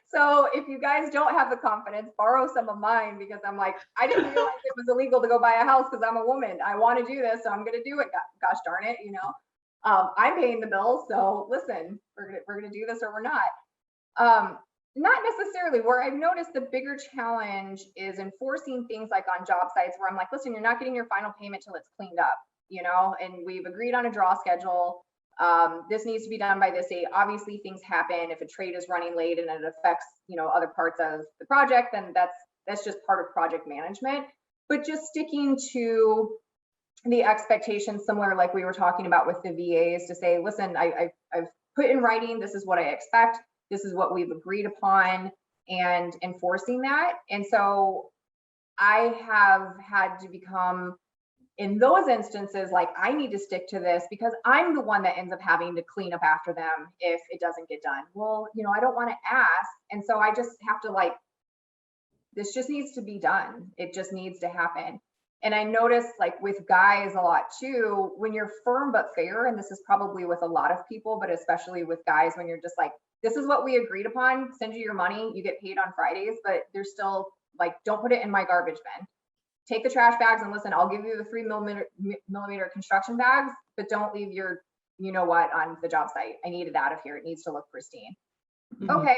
So if you guys don't have the confidence, borrow some of mine, because I'm like, I didn't realize it was illegal to go buy a house because I'm a woman. I want to do this, so I'm going to do it. Gosh darn it, you know. I'm paying the bills, so listen, we're gonna do this or we're not. Not necessarily. Where I've noticed the bigger challenge is enforcing things like on job sites where I'm like, listen, you're not getting your final payment till it's cleaned up, you know, and we've agreed on a draw schedule. This needs to be done by this date. Obviously things happen. If a trade is running late and it affects, you know, other parts of the project, then that's just part of project management. But just sticking to the expectations, similar like we were talking about with the VAs, to say, listen, I've put in writing, this is what I expect, this is what we've agreed upon, and enforcing that. And so I have had to become, in those instances, like I need to stick to this because I'm the one that ends up having to clean up after them if it doesn't get done. Well, you know, I don't want to ask. And so I just have to like, this just needs to be done. It just needs to happen. And I notice like with guys a lot too, when you're firm but fair, and this is probably with a lot of people, but especially with guys, when you're just like, this is what we agreed upon, send you your money, you get paid on Fridays, but they're still like, don't put it in my garbage bin. Take the trash bags and listen, I'll give you the 3mm construction bags, but don't leave your, you know what, on the job site. I need it out of here. It needs to look pristine. Mm-hmm. Okay.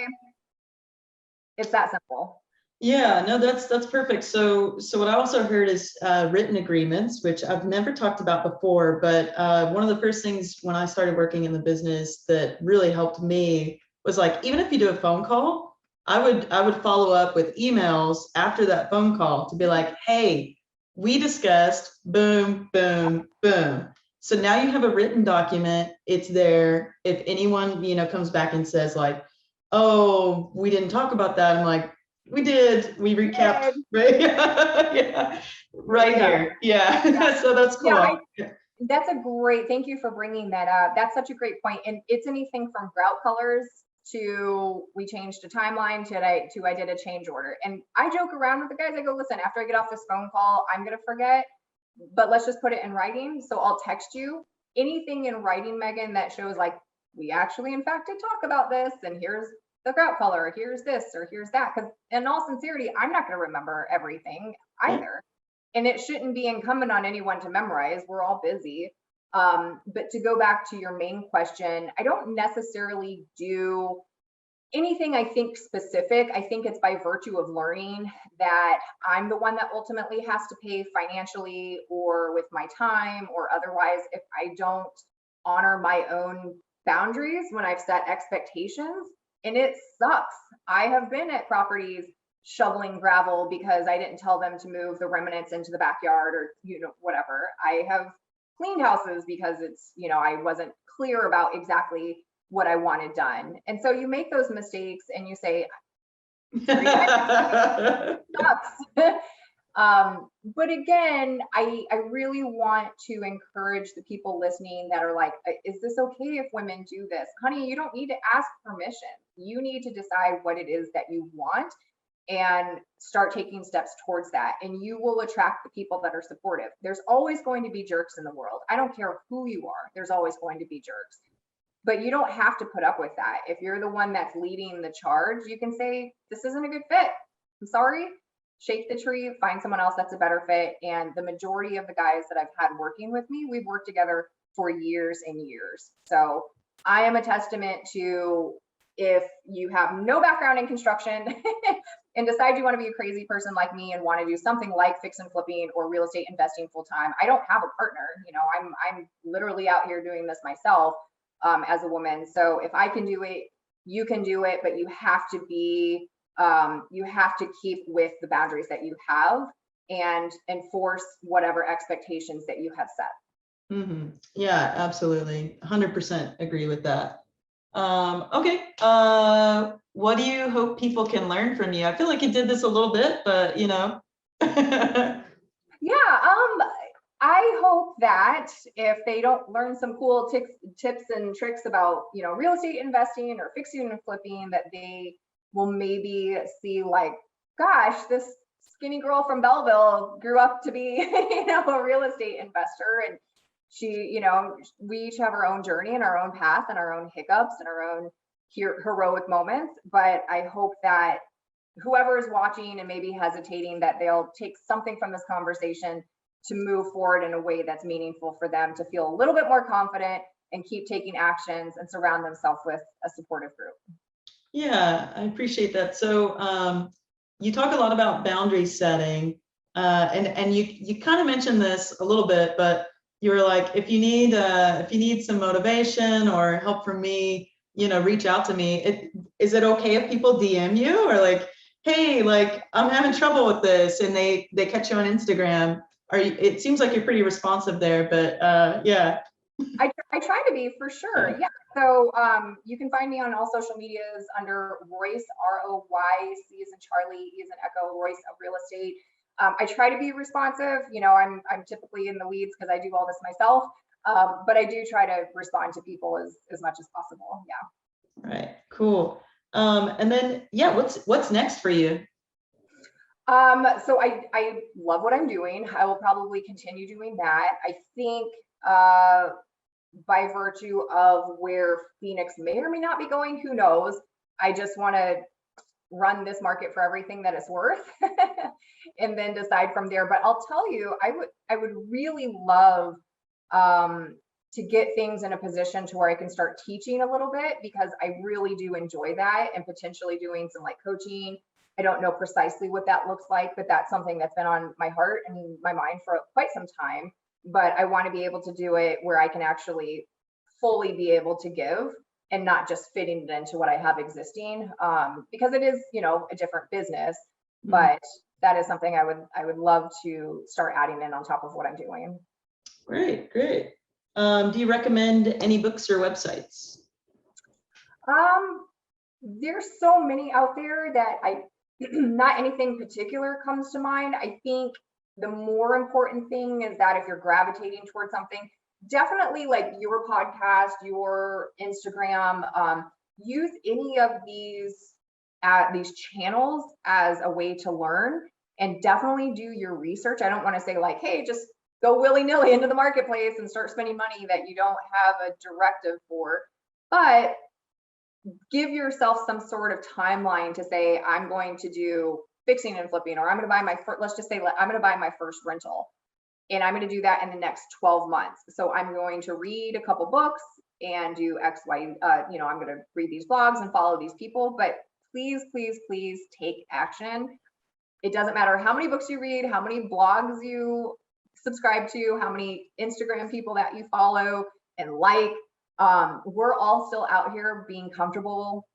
It's that simple. Yeah, no, that's perfect. So what I also heard is written agreements, which I've never talked about before, but one of the first things when I started working in the business that really helped me was like, even if you do a phone call, I would follow up with emails after that phone call to be like, hey, we discussed, boom, boom, boom. So now you have a written document. It's there. If anyone, you know, comes back and says like, oh, we didn't talk about that, I'm like, we did. We recapped, right? Yeah, right here. Yeah. So that's cool. That's a great, thank you for bringing that up. That's such a great point. And it's anything from grout colors to we changed a timeline to I did a change order. And I joke around with the guys. I go, listen, after I get off this phone call, I'm going to forget, but let's just put it in writing. So I'll text you anything in writing, Megan, that shows like we actually in fact did talk about this, and here's the grout color, here's this, or here's that. Because in all sincerity, I'm not going to remember everything either. And it shouldn't be incumbent on anyone to memorize. We're all busy. But to go back to your main question, I don't necessarily do anything I think specific. I think it's by virtue of learning that I'm the one that ultimately has to pay financially or with my time or otherwise if I don't honor my own boundaries when I've set expectations. And it sucks. I have been at properties shoveling gravel because I didn't tell them to move the remnants into the backyard or, whatever. I have cleaned houses because it's, I wasn't clear about exactly what I wanted done. And so you make those mistakes and you say, sucks. But again, I really want to encourage the people listening that are like, is this okay if women do this? Honey, you don't need to ask permission. You need to decide what it is that you want and start taking steps towards that. And you will attract the people that are supportive. There's always going to be jerks in the world. I don't care who you are. There's always going to be jerks. But you don't have to put up with that. If you're the one that's leading the charge, you can say, this isn't a good fit. I'm sorry. Shake the tree, find someone else that's a better fit. And the majority of the guys that I've had working with me, we've worked together for years and years. So I am a testament to, if you have no background in construction and decide you want to be a crazy person like me and want to do something like fix and flipping or real estate investing full time, I don't have a partner. I'm literally out here doing this myself as a woman. So if I can do it, you can do it, but you have to be, you have to keep with the boundaries that you have and enforce whatever expectations that you have set. Mm-hmm. Yeah, absolutely. 100% agree with that. Okay. What do you hope people can learn from you? I feel like you did this a little bit, but Yeah. I hope that if they don't learn some cool tips and tricks about, real estate investing or fixing and flipping, that they will maybe see like, gosh, this skinny girl from Belleville grew up to be, a real estate investor. And she, we each have our own journey and our own path and our own hiccups and our own heroic moments. But I hope that whoever is watching and maybe hesitating, that they'll take something from this conversation to move forward in a way that's meaningful for them to feel a little bit more confident and keep taking actions and surround themselves with a supportive group. Yeah, I appreciate that. So you talk a lot about boundary setting, and you kind of mentioned this a little bit, but you were like, if you need some motivation or help from me, reach out to me. Is it okay if people DM you or like, hey, like I'm having trouble with this, and they catch you on Instagram? It seems like you're pretty responsive there, but yeah. I try to be, for sure. Yeah. So you can find me on all social medias under Royce, ROY, C as in Charlie, E as in Echo, Royce of Real Estate. I try to be responsive. I'm typically in the weeds because I do all this myself, but I do try to respond to people as much as possible. Yeah. Right. Cool. And then, yeah, what's next for you? So I love what I'm doing. I will probably continue doing that. I think by virtue of where Phoenix may or may not be going, who knows? I just want to run this market for everything that it's worth and then decide from there. But I'll tell you, I would really love to get things in a position to where I can start teaching a little bit, because I really do enjoy that, and potentially doing some like coaching. I don't know precisely what that looks like, but that's something that's been on my heart and my mind for quite some time. But I want to be able to do it where I can actually fully be able to give and not just fitting it into what I have existing, because it is, a different business. But that is something I would love to start adding in on top of what I'm doing. Great. Do you recommend any books or websites? There's so many out there that not anything particular comes to mind. I think the more important thing is that if you're gravitating towards something, definitely like your podcast, your Instagram, use any of these channels as a way to learn, and definitely do your research. I don't want to say like, hey, just go willy-nilly into the marketplace and start spending money that you don't have a directive for. but give yourself some sort of timeline to say, I'm going to do fixing and flipping, or I'm going to buy my first, let's just say I'm going to buy my first rental, and I'm going to do that in the next 12 months. So I'm going to read a couple books and do X, Y, I'm going to read these blogs and follow these people, but please, please, please take action. It doesn't matter how many books you read, how many blogs you subscribe to, how many Instagram people that you follow and like. We're all still out here being comfortable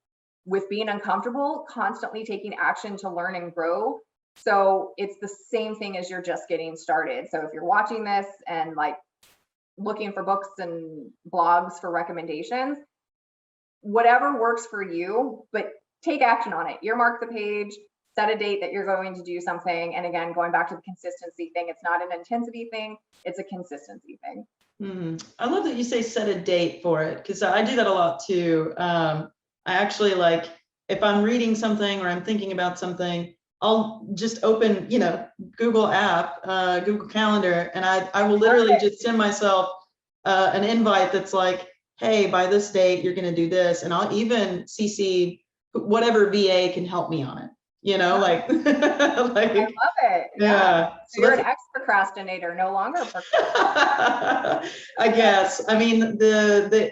with being uncomfortable, constantly taking action to learn and grow. So it's the same thing as you're just getting started. So if you're watching this and like looking for books and blogs for recommendations, whatever works for you, but take action on it. Earmark the page, set a date that you're going to do something. And again, going back to the consistency thing, it's not an intensity thing, it's a consistency thing. I love that you say set a date for it, because I do that a lot too. I actually, like, if I'm reading something or I'm thinking about something, I'll just open, Google app, Google Calendar, and I will literally just send myself an invite that's like, hey, by this date, you're going to do this. And I'll even CC whatever VA can help me on it, like, I love it. Yeah. So you're an ex-procrastinator, no longer a procrastinator. I guess. I mean,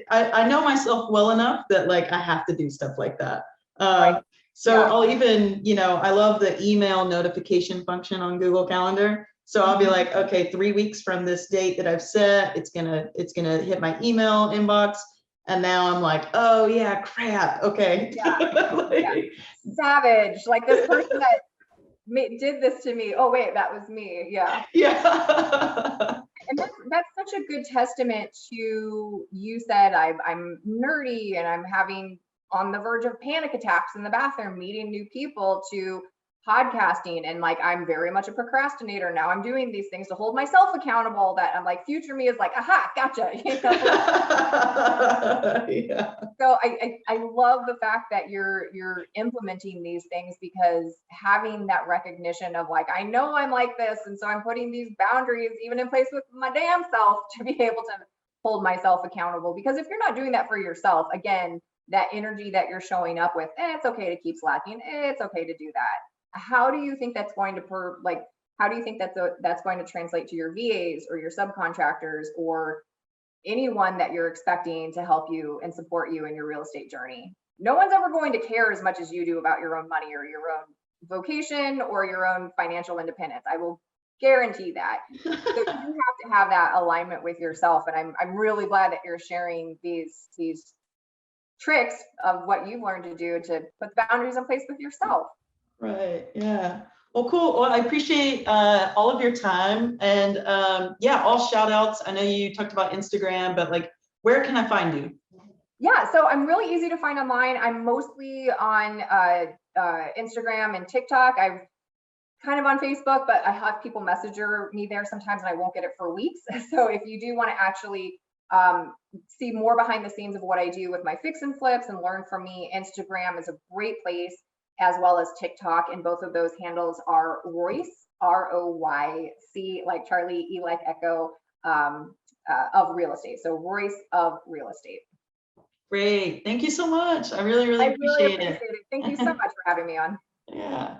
I know myself well enough that like I have to do stuff like that. Right. So I'll even, I love the email notification function on Google Calendar. So I'll be like, okay, 3 weeks from this date that I've set, it's gonna hit my email inbox. And now I'm like, oh yeah, crap. Okay. Savage. Like this person that did this to me. Oh wait, that was me. Yeah. And that's such a good testament to, you said I'm nerdy and I'm having on the verge of panic attacks in the bathroom, meeting new people, to podcasting, and like I'm very much a procrastinator. Now I'm doing these things to hold myself accountable, that I'm like, future me is like, aha, gotcha. Yeah. So I love the fact that you're implementing these things, because having that recognition of like, I know I'm like this, and so I'm putting these boundaries even in place with my damn self to be able to hold myself accountable. Because if you're not doing that for yourself, again, that energy that you're showing up with, it's okay to keep slacking, it's okay to do that. How do you think that's going to how do you think that's going to translate to your VAs or your subcontractors or anyone that you're expecting to help you and support you in your real estate journey? No one's ever going to care as much as you do about your own money or your own vocation or your own financial independence. I will guarantee that. So you have to have that alignment with yourself. And I'm really glad that you're sharing these tricks of what you've learned to do to put boundaries in place with yourself. Right. Yeah. Well, cool. Well, I appreciate all of your time, and all shout outs. I know you talked about Instagram, but like, where can I find you? Yeah, so I'm really easy to find online. I'm mostly on Instagram and TikTok. I'm kind of on Facebook, but I have people messenger me there sometimes and I won't get it for weeks. So if you do want to actually see more behind the scenes of what I do with my fix and flips and learn from me, Instagram is a great place, as well as TikTok. And both of those handles are Royce, ROYC, like Charlie, E like Echo, of real estate. So Royce of real estate. Great. Thank you so much. I really appreciate it. Thank you so much for having me on. Yeah.